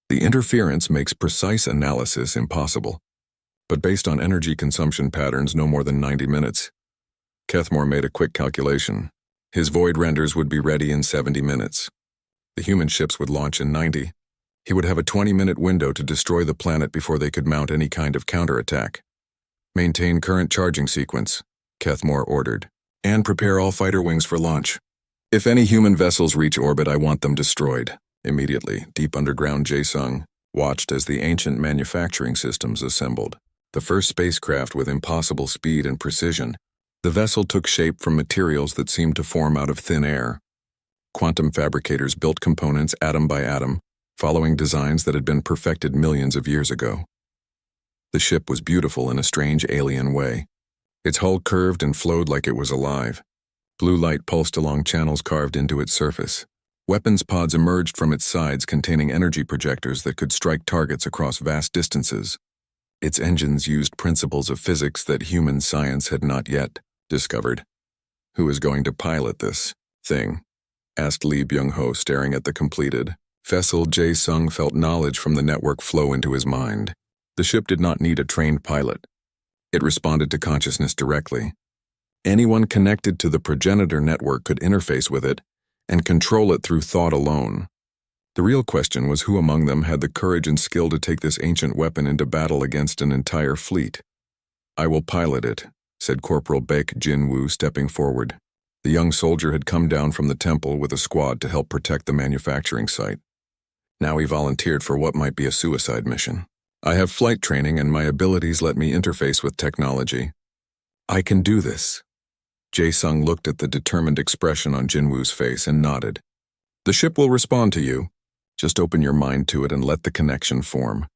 The interference makes precise analysis impossible, but based on energy consumption patterns, no more than 90 minutes. Kethmore made a quick calculation. His void renders would be ready in 70 minutes. The human ships would launch in 90. He would have a 20-minute window to destroy the planet before they could mount any kind of counterattack. "Maintain current charging sequence," Kethmore ordered, "and prepare all fighter wings for launch. If any human vessels reach orbit, I want them destroyed." Immediately, deep underground, Jae-sung watched as the ancient manufacturing systems assembled. The first spacecraft with impossible speed and precision. The vessel took shape from materials that seemed to form out of thin air. Quantum fabricators built components atom by atom, following designs that had been perfected millions of years ago. The ship was beautiful in a strange alien way. Its hull curved and flowed like it was alive. Blue light pulsed along channels carved into its surface. Weapons pods emerged from its sides containing energy projectors that could strike targets across vast distances. Its engines used principles of physics that human science had not yet discovered. "Who is going to pilot this thing?" asked Lee Byung-ho, staring at the completed vessel. Jae-sung felt knowledge from the network flow into his mind. The ship did not need a trained pilot. It responded to consciousness directly. Anyone connected to the progenitor network could interface with it and control it through thought alone. The real question was who among them had the courage and skill to take this ancient weapon into battle against an entire fleet. "I will pilot it," said Corporal Baek Jin-woo, stepping forward. The young soldier had come down from the temple with a squad to help protect the manufacturing site. Now he volunteered for what might be a suicide mission. "I have flight training and my abilities let me interface with technology. I can do this." Jae-sung looked at the determined expression on Jin-woo's face and nodded. "The ship will respond to you. Just open your mind to it and let the connection form."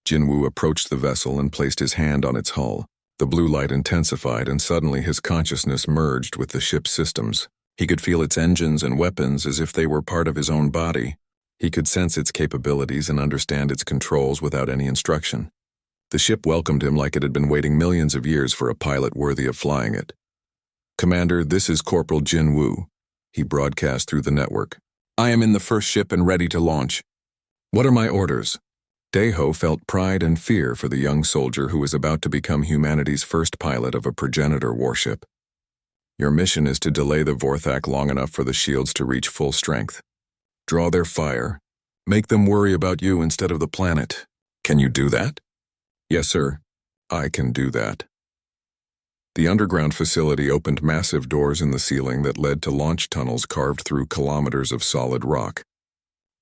Jin-woo approached the vessel and placed his hand on its hull. The blue light intensified, and suddenly his consciousness merged with the ship's systems. He could feel its engines and weapons as if they were part of his own body. He could sense its capabilities and understand its controls without any instruction. The ship welcomed him like it had been waiting millions of years for a pilot worthy of flying it. "Commander, this is Corporal Jin-woo," he broadcast through the network. "I am in the first ship and ready to launch. What are my orders?" Daeho felt pride and fear for the young soldier who was about to become humanity's first pilot of a progenitor warship. "Your mission is to delay the Vorthak long enough for the shields to reach full strength. Draw their fire. Make them worry about you instead of the planet. Can you do that?" "Yes, sir. I can do that." The underground facility opened massive doors in the ceiling that led to launch tunnels carved through kilometers of solid rock.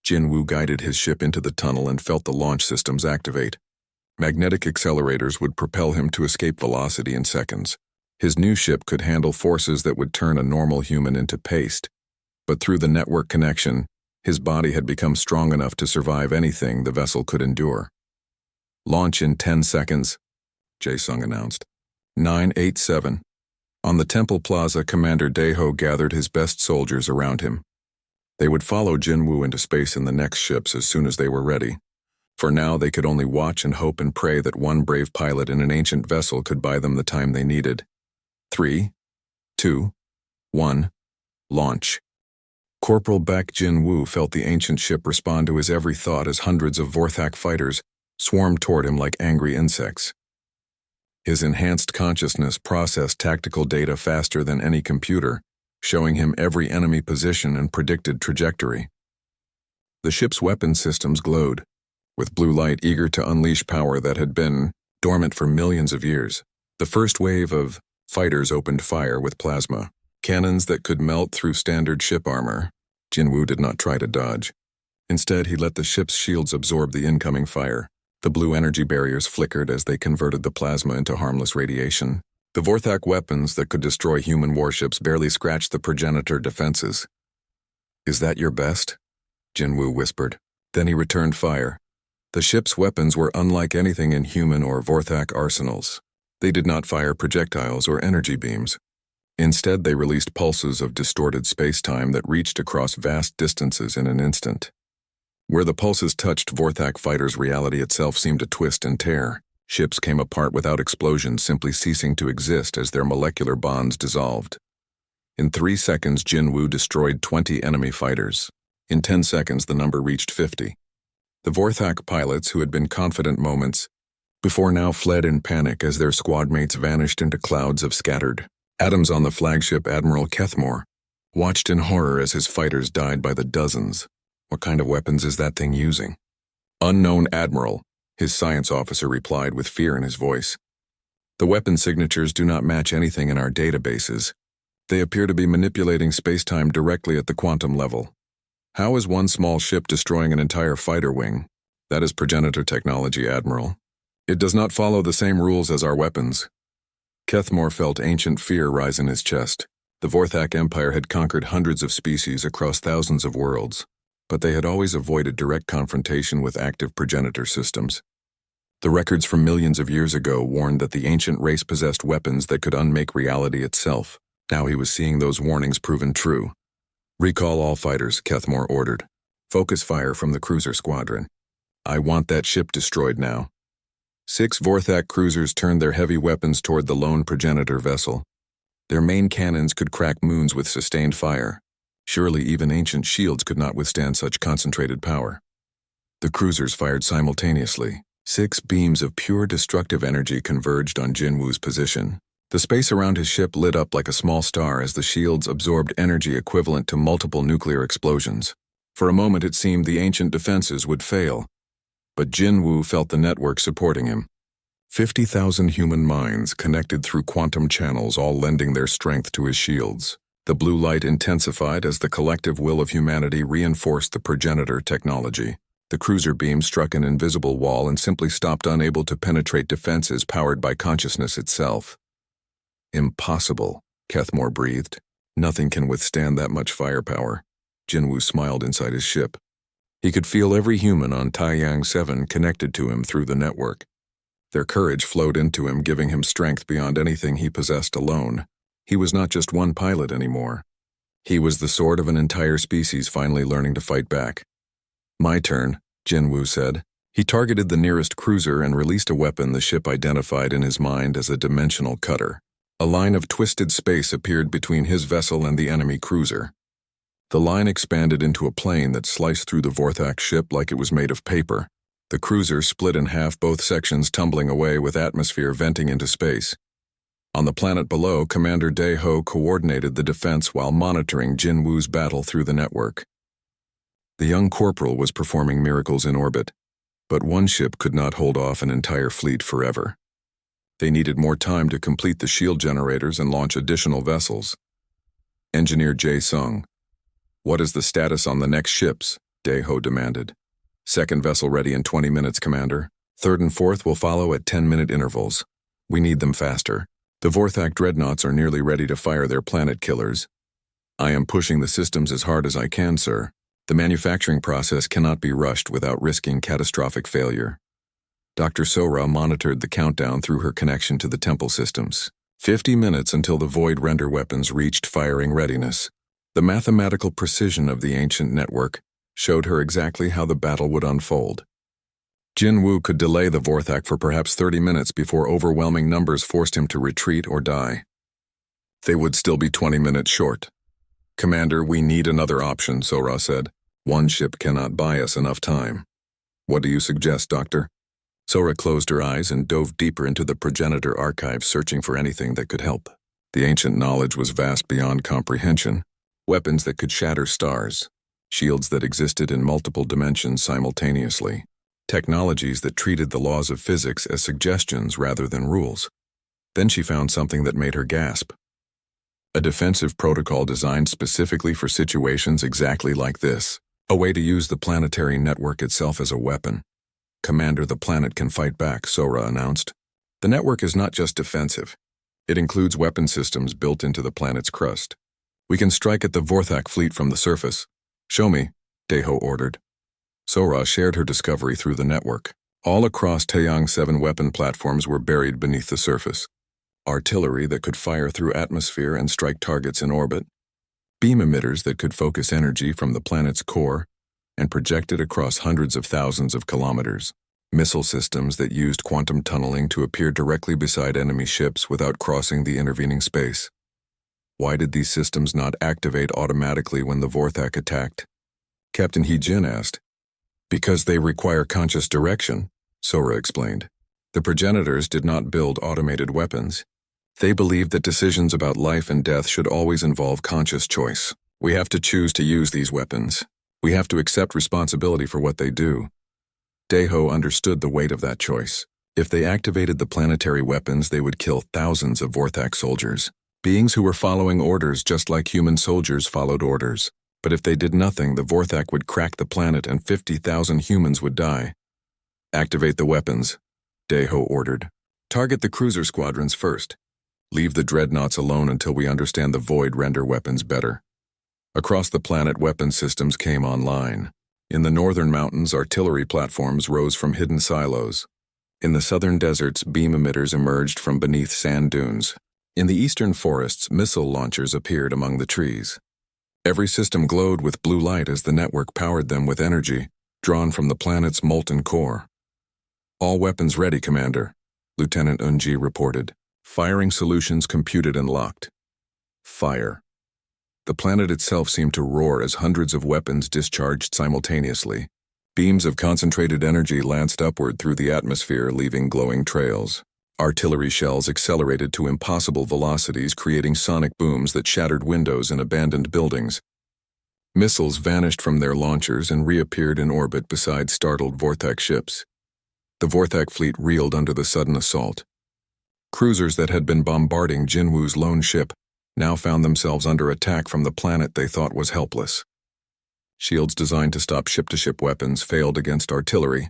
Jin-woo guided his ship into the tunnel and felt the launch systems activate. Magnetic accelerators would propel him to escape velocity in seconds. His new ship could handle forces that would turn a normal human into paste. But through the network connection, his body had become strong enough to survive anything the vessel could endure. "Launch in 10 seconds, Jae-sung announced. 987. On the Temple Plaza, Commander Daeho gathered his best soldiers around him. They would follow Jin-woo into space in the next ships as soon as they were ready. For now, they could only watch and hope and pray that one brave pilot in an ancient vessel could buy them the time they needed. 3, 2, 1, launch. Corporal Baek Jin-woo felt the ancient ship respond to his every thought as hundreds of Vorthak fighters swarmed toward him like angry insects. His enhanced consciousness processed tactical data faster than any computer, showing him every enemy position and predicted trajectory. The ship's weapon systems glowed, with blue light eager to unleash power that had been dormant for millions of years. The first wave of fighters opened fire with plasma, cannons that could melt through standard ship armor. Jinwoo did not try to dodge. Instead, he let the ship's shields absorb the incoming fire. The blue energy barriers flickered as they converted the plasma into harmless radiation. The Vorthak weapons that could destroy human warships barely scratched the progenitor defenses. "Is that your best?" Jinwoo whispered. Then he returned fire. The ship's weapons were unlike anything in human or Vorthak arsenals. They did not fire projectiles or energy beams. Instead, they released pulses of distorted space-time that reached across vast distances in an instant. Where the pulses touched Vorthak fighters, reality itself seemed to twist and tear. Ships came apart without explosions, simply ceasing to exist as their molecular bonds dissolved. In 3 seconds, Jinwoo destroyed 20 enemy fighters. In 10 seconds, the number reached 50. The Vorthak pilots, who had been confident moments before, now fled in panic as their squad mates vanished into clouds of scattered atoms. On the flagship, Admiral Kethmore watched in horror as his fighters died by the dozens. "What kind of weapons is that thing using?" "Unknown, Admiral," his science officer replied with fear in his voice. "The weapon signatures do not match anything in our databases. They appear to be manipulating space-time directly at the quantum level. How is one small ship destroying an entire fighter wing? That is progenitor technology, Admiral. It does not follow the same rules as our weapons." Kethmore felt ancient fear rise in his chest. The Vorthak Empire had conquered hundreds of species across thousands of worlds, but they had always avoided direct confrontation with active progenitor systems. The records from millions of years ago warned that the ancient race possessed weapons that could unmake reality itself. Now he was seeing those warnings proven true. "Recall all fighters," Kethmore ordered. "Focus fire from the cruiser squadron. I want that ship destroyed now." 6 Vorthak cruisers turned their heavy weapons toward the lone progenitor vessel. Their main cannons could crack moons with sustained fire. Surely even ancient shields could not withstand such concentrated power. The cruisers fired simultaneously. 6 beams of pure destructive energy converged on Jinwoo's position. The space around his ship lit up like a small star as the shields absorbed energy equivalent to multiple nuclear explosions. For a moment it seemed the ancient defenses would fail, but Jinwoo felt the network supporting him. 50,000 human minds connected through quantum channels, all lending their strength to his shields. The blue light intensified as the collective will of humanity reinforced the progenitor technology. The cruiser beam struck an invisible wall and simply stopped, unable to penetrate defenses powered by consciousness itself. "Impossible," Kethmore breathed. "Nothing can withstand that much firepower." Jinwoo smiled inside his ship. He could feel every human on Taiyang 7 connected to him through the network. Their courage flowed into him, giving him strength beyond anything he possessed alone. He was not just one pilot anymore. He was the sword of an entire species finally learning to fight back. "My turn," Jinwoo said. He targeted the nearest cruiser and released a weapon the ship identified in his mind as a dimensional cutter. A line of twisted space appeared between his vessel and the enemy cruiser. The line expanded into a plane that sliced through the Vorthak ship like it was made of paper. The cruiser split in half, both sections tumbling away with atmosphere venting into space. On the planet below, Commander Dae-ho coordinated the defense while monitoring Jinwoo's battle through the network. The young corporal was performing miracles in orbit, but one ship could not hold off an entire fleet forever. They needed more time to complete the shield generators and launch additional vessels. "Engineer Jae-sung, what is the status on the next ships?" Dae-ho demanded. "Second vessel ready in 20 minutes, Commander. Third and fourth will follow at 10-minute intervals. We need them faster. The Vorthak dreadnoughts are nearly ready to fire their planet killers. I am pushing the systems as hard as I can, sir. The manufacturing process cannot be rushed without risking catastrophic failure." Dr. Sora monitored the countdown through her connection to the temple systems. 50 minutes until the void render weapons reached firing readiness. The mathematical precision of the ancient network showed her exactly how the battle would unfold. Jinwoo could delay the Vorthak for perhaps 30 minutes before overwhelming numbers forced him to retreat or die. They would still be 20 minutes short. "Commander, we need another option," Sora said. "One ship cannot buy us enough time." "What do you suggest, Doctor?" Sora closed her eyes and dove deeper into the progenitor archive, searching for anything that could help. The ancient knowledge was vast beyond comprehension. Weapons that could shatter stars, shields that existed in multiple dimensions simultaneously, technologies that treated the laws of physics as suggestions rather than rules. Then she found something that made her gasp. A defensive protocol designed specifically for situations exactly like this. A way to use the planetary network itself as a weapon. "Commander, the planet can fight back," Sora announced. "The network is not just defensive. It includes weapon systems built into the planet's crust. We can strike at the Vorthak fleet from the surface." "Show me," Deho ordered. Sora shared her discovery through the network. All across Taeyang 7 weapon platforms were buried beneath the surface. Artillery that could fire through atmosphere and strike targets in orbit. Beam emitters that could focus energy from the planet's core and project it across hundreds of thousands of kilometers. Missile systems that used quantum tunneling to appear directly beside enemy ships without crossing the intervening space. Why did these systems not activate automatically when the Vorthak attacked? Captain He-Jin asked. "Because they require conscious direction," Sora explained. "The progenitors did not build automated weapons. They believed that decisions about life and death should always involve conscious choice. We have to choose to use these weapons. We have to accept responsibility for what they do." Deho understood the weight of that choice. If they activated the planetary weapons, they would kill thousands of Vorthak soldiers, beings who were following orders just like human soldiers followed orders. But if they did nothing, the Vorthak would crack the planet and 50,000 humans would die. "Activate the weapons," Deho ordered. "Target the cruiser squadrons first. Leave the dreadnoughts alone until we understand the void render weapons better." Across the planet, weapon systems came online. In the northern mountains, artillery platforms rose from hidden silos. In the southern deserts, beam emitters emerged from beneath sand dunes. In the eastern forests, missile launchers appeared among the trees. Every system glowed with blue light as the network powered them with energy, drawn from the planet's molten core. "All weapons ready, Commander," Lieutenant Unji reported. Firing solutions computed and locked. Fire. The planet itself seemed to roar as hundreds of weapons discharged simultaneously. Beams of concentrated energy lanced upward through the atmosphere, leaving glowing trails. Artillery shells accelerated to impossible velocities, creating sonic booms that shattered windows in abandoned buildings. Missiles vanished from their launchers and reappeared in orbit beside startled Vorthak ships. The Vorthak fleet reeled under the sudden assault. Cruisers that had been bombarding Jinwu's lone ship now found themselves under attack from the planet they thought was helpless. Shields designed to stop ship-to-ship weapons failed against artillery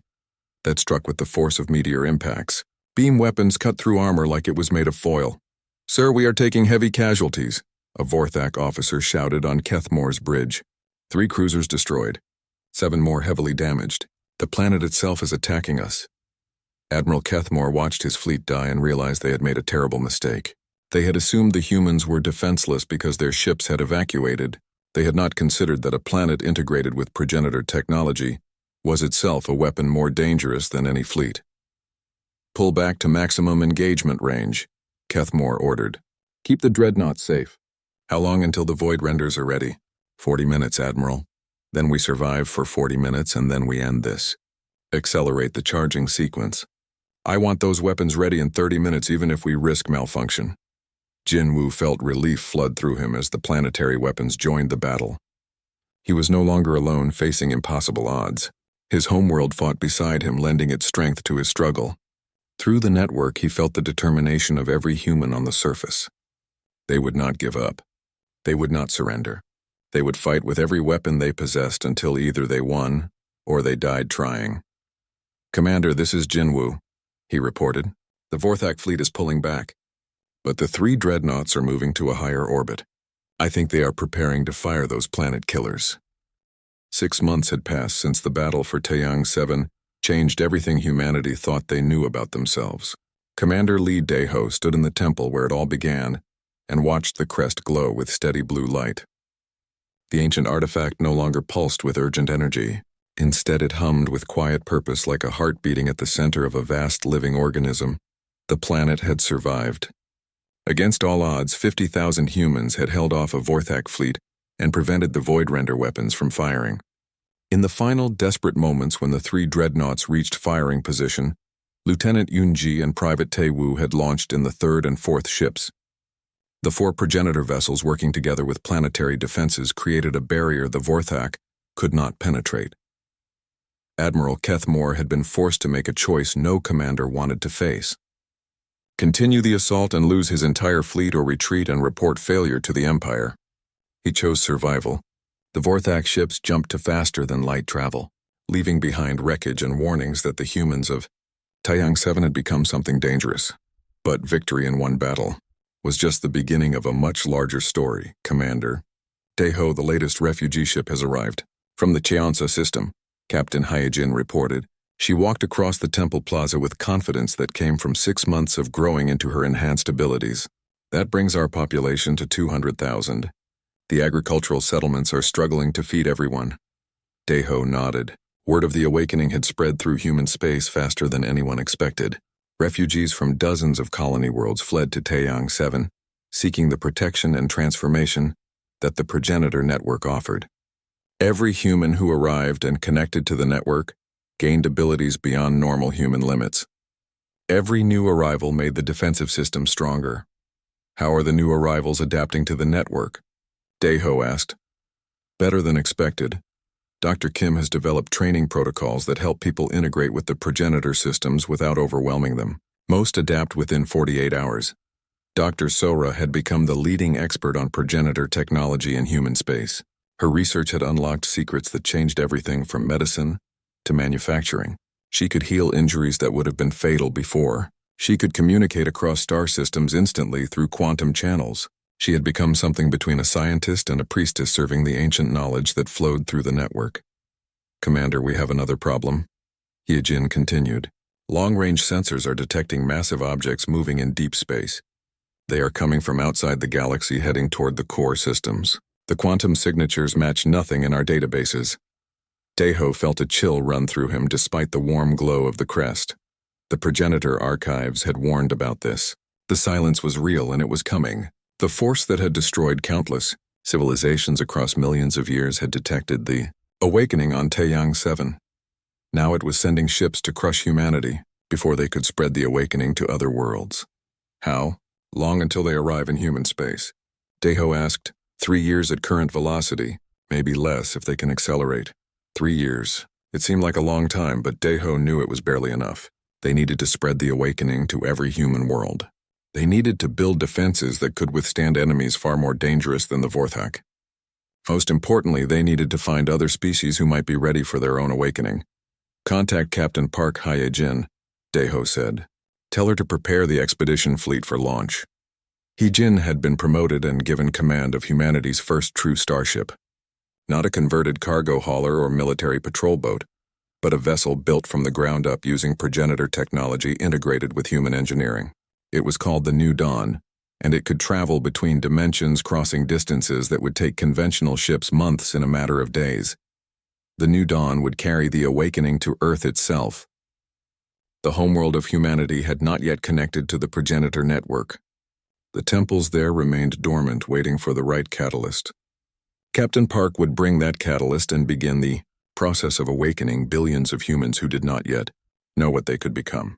that struck with the force of meteor impacts. Beam weapons cut through armor like it was made of foil. "Sir, we are taking heavy casualties," a Vorthak officer shouted on Kethmore's bridge. 3 cruisers destroyed, 7 more heavily damaged. "The planet itself is attacking us." Admiral Kethmore watched his fleet die and realized they had made a terrible mistake. They had assumed the humans were defenseless because their ships had evacuated. They had not considered that a planet integrated with progenitor technology was itself a weapon more dangerous than any fleet. "Pull back to maximum engagement range," Kethmore ordered. "Keep the dreadnoughts safe." "How long until the void renders are ready?" 40 minutes, Admiral. Then we survive for 40 minutes and then we end this. Accelerate the charging sequence. "I want those weapons ready in 30 minutes even if we risk malfunction." Jinwu felt relief flood through him as the planetary weapons joined the battle. He was no longer alone, facing impossible odds. His homeworld fought beside him, lending its strength to his struggle. Through the network, he felt the determination of every human on the surface. They would not give up. They would not surrender. They would fight with every weapon they possessed until either they won or they died trying. "Commander, this is Jinwu," he reported. "The Vorthak fleet is pulling back, but the 3 dreadnoughts are moving to a higher orbit. I think they are preparing to fire those planet killers." 6 months had passed since the battle for Taeyang 7 changed everything humanity thought they knew about themselves. Commander Lee Deho stood in the temple where it all began and watched the crest glow with steady blue light. The ancient artifact no longer pulsed with urgent energy. Instead, it hummed with quiet purpose like a heart beating at the center of a vast living organism. The planet had survived. Against all odds, 50,000 humans had held off a Vorthak fleet and prevented the void render weapons from firing. In the final desperate moments when the 3 dreadnoughts reached firing position, Lieutenant Yunji and Private Tae-woo had launched in the third and fourth ships. The four progenitor vessels working together with planetary defenses created a barrier the Vorthak could not penetrate. Admiral Keth Moore had been forced to make a choice no commander wanted to face. Continue the assault and lose his entire fleet, or retreat and report failure to the Empire. He chose survival. The Vorthak ships jumped to faster than light travel, leaving behind wreckage and warnings that the humans of Taeyang 7 had become something dangerous. But victory in one battle was just the beginning of a much larger story, Commander. Daeho, the latest refugee ship, has arrived. From the Cheonsa system, Captain Hyejin reported. She walked across the temple plaza with confidence that came from 6 months of growing into her enhanced abilities. That brings our population to 200,000. The agricultural settlements are struggling to feed everyone. Daeho nodded. Word of the awakening had spread through human space faster than anyone expected. Refugees from dozens of colony worlds fled to Taeyang 7, seeking the protection and transformation that the progenitor network offered. Every human who arrived and connected to the network gained abilities beyond normal human limits. Every new arrival made the defensive system stronger. How are the new arrivals adapting to the network? Daeho asked. Better than expected. Dr. Kim has developed training protocols that help people integrate with the progenitor systems without overwhelming them. Most adapt within 48 hours. Dr. Sora had become the leading expert on progenitor technology in human space. Her research had unlocked secrets that changed everything from medicine to manufacturing. She could heal injuries that would have been fatal before. She could communicate across star systems instantly through quantum channels. She had become something between a scientist and a priestess, serving the ancient knowledge that flowed through the network. Commander, we have another problem. Hyejin continued. Long-range sensors are detecting massive objects moving in deep space. They are coming from outside the galaxy, heading toward the core systems. The quantum signatures match nothing in our databases. Daeho felt a chill run through him despite the warm glow of the Crest. The progenitor archives had warned about this. The silence was real, and it was coming. The force that had destroyed countless civilizations across millions of years had detected the awakening on Taeyang 7. Now it was sending ships to crush humanity before they could spread the awakening to other worlds. How? Long until they arrive in human space. Daeho asked. 3 years at current velocity, maybe less if they can accelerate. 3 years. It seemed like a long time, but Daeho knew it was barely enough. They needed to spread the awakening to every human world. They needed to build defenses that could withstand enemies far more dangerous than the Vorthak. Most importantly, they needed to find other species who might be ready for their own awakening. Contact Captain Park Hyejin, Daeho said. Tell her to prepare the expedition fleet for launch. Hyejin had been promoted and given command of humanity's first true starship. Not a converted cargo hauler or military patrol boat, but a vessel built from the ground up using progenitor technology integrated with human engineering. It was called the New Dawn, and it could travel between dimensions, crossing distances that would take conventional ships months in a matter of days. The New Dawn would carry the awakening to Earth itself. The homeworld of humanity had not yet connected to the progenitor network. The temples there remained dormant, waiting for the right catalyst. Captain Park would bring that catalyst and begin the process of awakening billions of humans who did not yet know what they could become.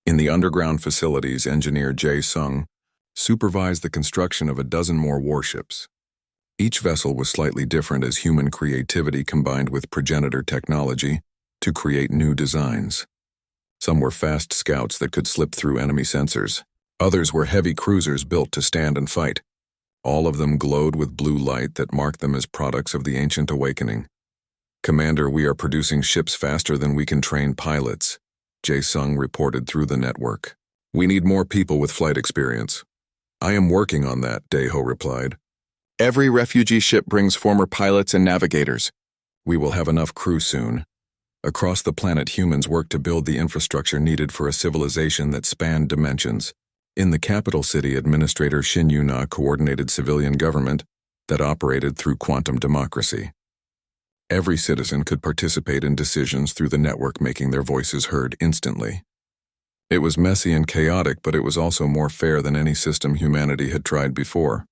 In the underground facilities, engineer Jae Sung supervised the construction of a dozen more warships. Each vessel was slightly different as human creativity combined with progenitor technology to create new designs. Some were fast scouts that could slip through enemy sensors. Others were heavy cruisers built to stand and fight. All of them glowed with blue light that marked them as products of the ancient awakening. Commander, we are producing ships faster than we can train pilots, Jae Sung reported through the network. We need more people with flight experience. I am working on that, Daeho replied. Every refugee ship brings former pilots and navigators. We will have enough crew soon. Across the planet, humans work to build the infrastructure needed for a civilization that spanned dimensions. In the capital city, Administrator Shin Yu-na coordinated civilian government that operated through quantum democracy. Every citizen could participate in decisions through the network, making their voices heard instantly. It was messy and chaotic, but it was also more fair than any system humanity had tried before.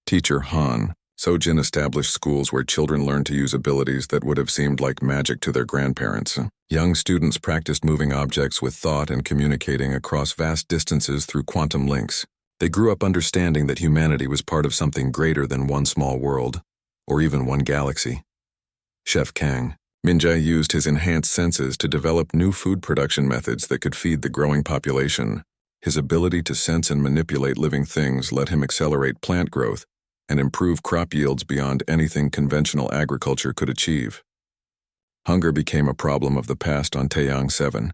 Teacher Han, Sojin established schools where children learned to use abilities that would have seemed like magic to their grandparents. Young students practiced moving objects with thought and communicating across vast distances through quantum links. They grew up understanding that humanity was part of something greater than one small world, or even one galaxy. Chef Kang Minjae used his enhanced senses to develop new food production methods that could feed the growing population. His ability to sense and manipulate living things let him accelerate plant growth and improve crop yields beyond anything conventional agriculture could achieve. Hunger became a problem of the past on Taeyang 7.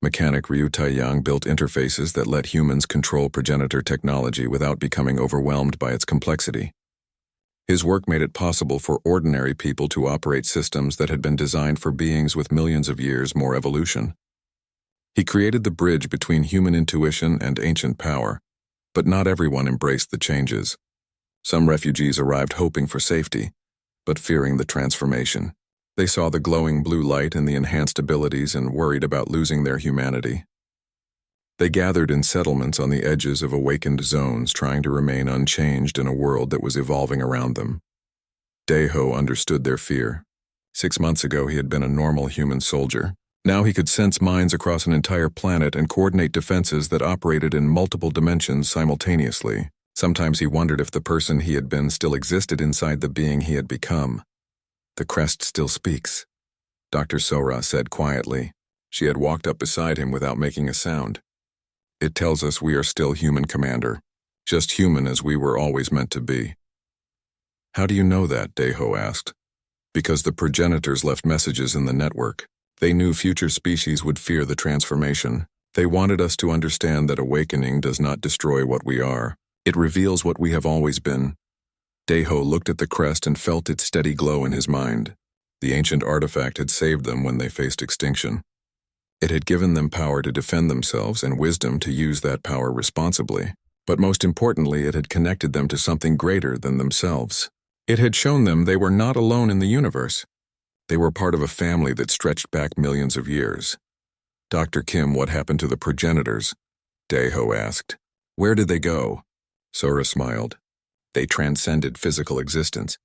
Mechanic Ryu Taeyang built interfaces that let humans control progenitor technology without becoming overwhelmed by its complexity. His work made it possible for ordinary people to operate systems that had been designed for beings with millions of years more evolution. He created the bridge between human intuition and ancient power, but not everyone embraced the changes. Some refugees arrived hoping for safety, but fearing the transformation. They saw the glowing blue light and the enhanced abilities and worried about losing their humanity. They gathered in settlements on the edges of awakened zones, trying to remain unchanged in a world that was evolving around them. Daeho understood their fear. 6 months ago, he had been a normal human soldier. Now he could sense minds across an entire planet and coordinate defenses that operated in multiple dimensions simultaneously. Sometimes he wondered if the person he had been still existed inside the being he had become. "The Crest still speaks," Dr. Sora said quietly. She had walked up beside him without making a sound. "It tells us we are still human, Commander. Just human as we were always meant to be." "How do you know that?" Daeho asked. "Because the progenitors left messages in the network. They knew future species would fear the transformation. They wanted us to understand that awakening does not destroy what we are. It reveals what we have always been." Daeho looked at the crest and felt its steady glow in his mind. The ancient artifact had saved them when they faced extinction. It had given them power to defend themselves and wisdom to use that power responsibly. But most importantly, it had connected them to something greater than themselves. It had shown them they were not alone in the universe. They were part of a family that stretched back millions of years. "Dr. Kim, what happened to the progenitors?" Daeho asked. "Where did they go?" Sora smiled. "They transcended physical existence.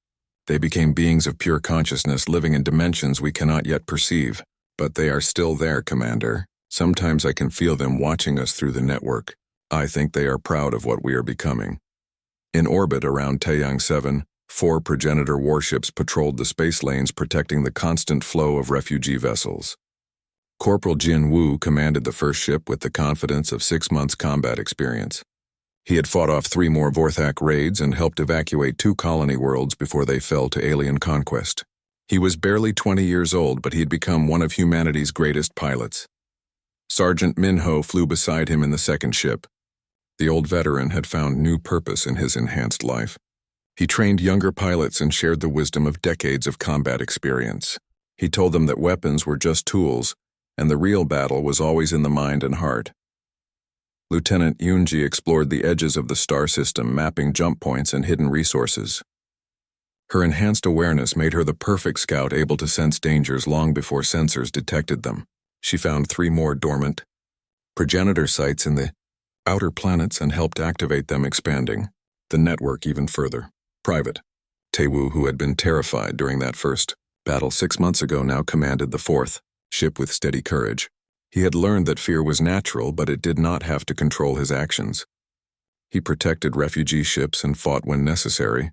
They became beings of pure consciousness living in dimensions we cannot yet perceive. But they are still there, Commander. Sometimes I can feel them watching us through the network. I think they are proud of what we are becoming." In orbit around Taeyang 7, 4 progenitor warships patrolled the space lanes, protecting the constant flow of refugee vessels. Corporal Jin Woo commanded the first ship with the confidence of 6 months' combat experience. He had fought off 3 more Vorthak raids and helped evacuate 2 colony worlds before they fell to alien conquest. He was barely 20 years old, but he had become one of humanity's greatest pilots. Sergeant Minho flew beside him in the second ship. The old veteran had found new purpose in his enhanced life. He trained younger pilots and shared the wisdom of decades of combat experience. He told them that weapons were just tools, and the real battle was always in the mind and heart. Lieutenant Yoonji explored the edges of the star system, mapping jump points and hidden resources. Her enhanced awareness made her the perfect scout, able to sense dangers long before sensors detected them. She found 3 more dormant progenitor sites in the outer planets and helped activate them, expanding the network even further. Private Taewoo, who had been terrified during that first battle 6 months ago, now commanded the 4th ship with steady courage. He had learned that fear was natural, but it did not have to control his actions. He protected refugee ships and fought when necessary,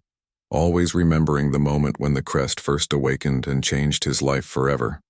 always remembering the moment when the Crest first awakened and changed his life forever.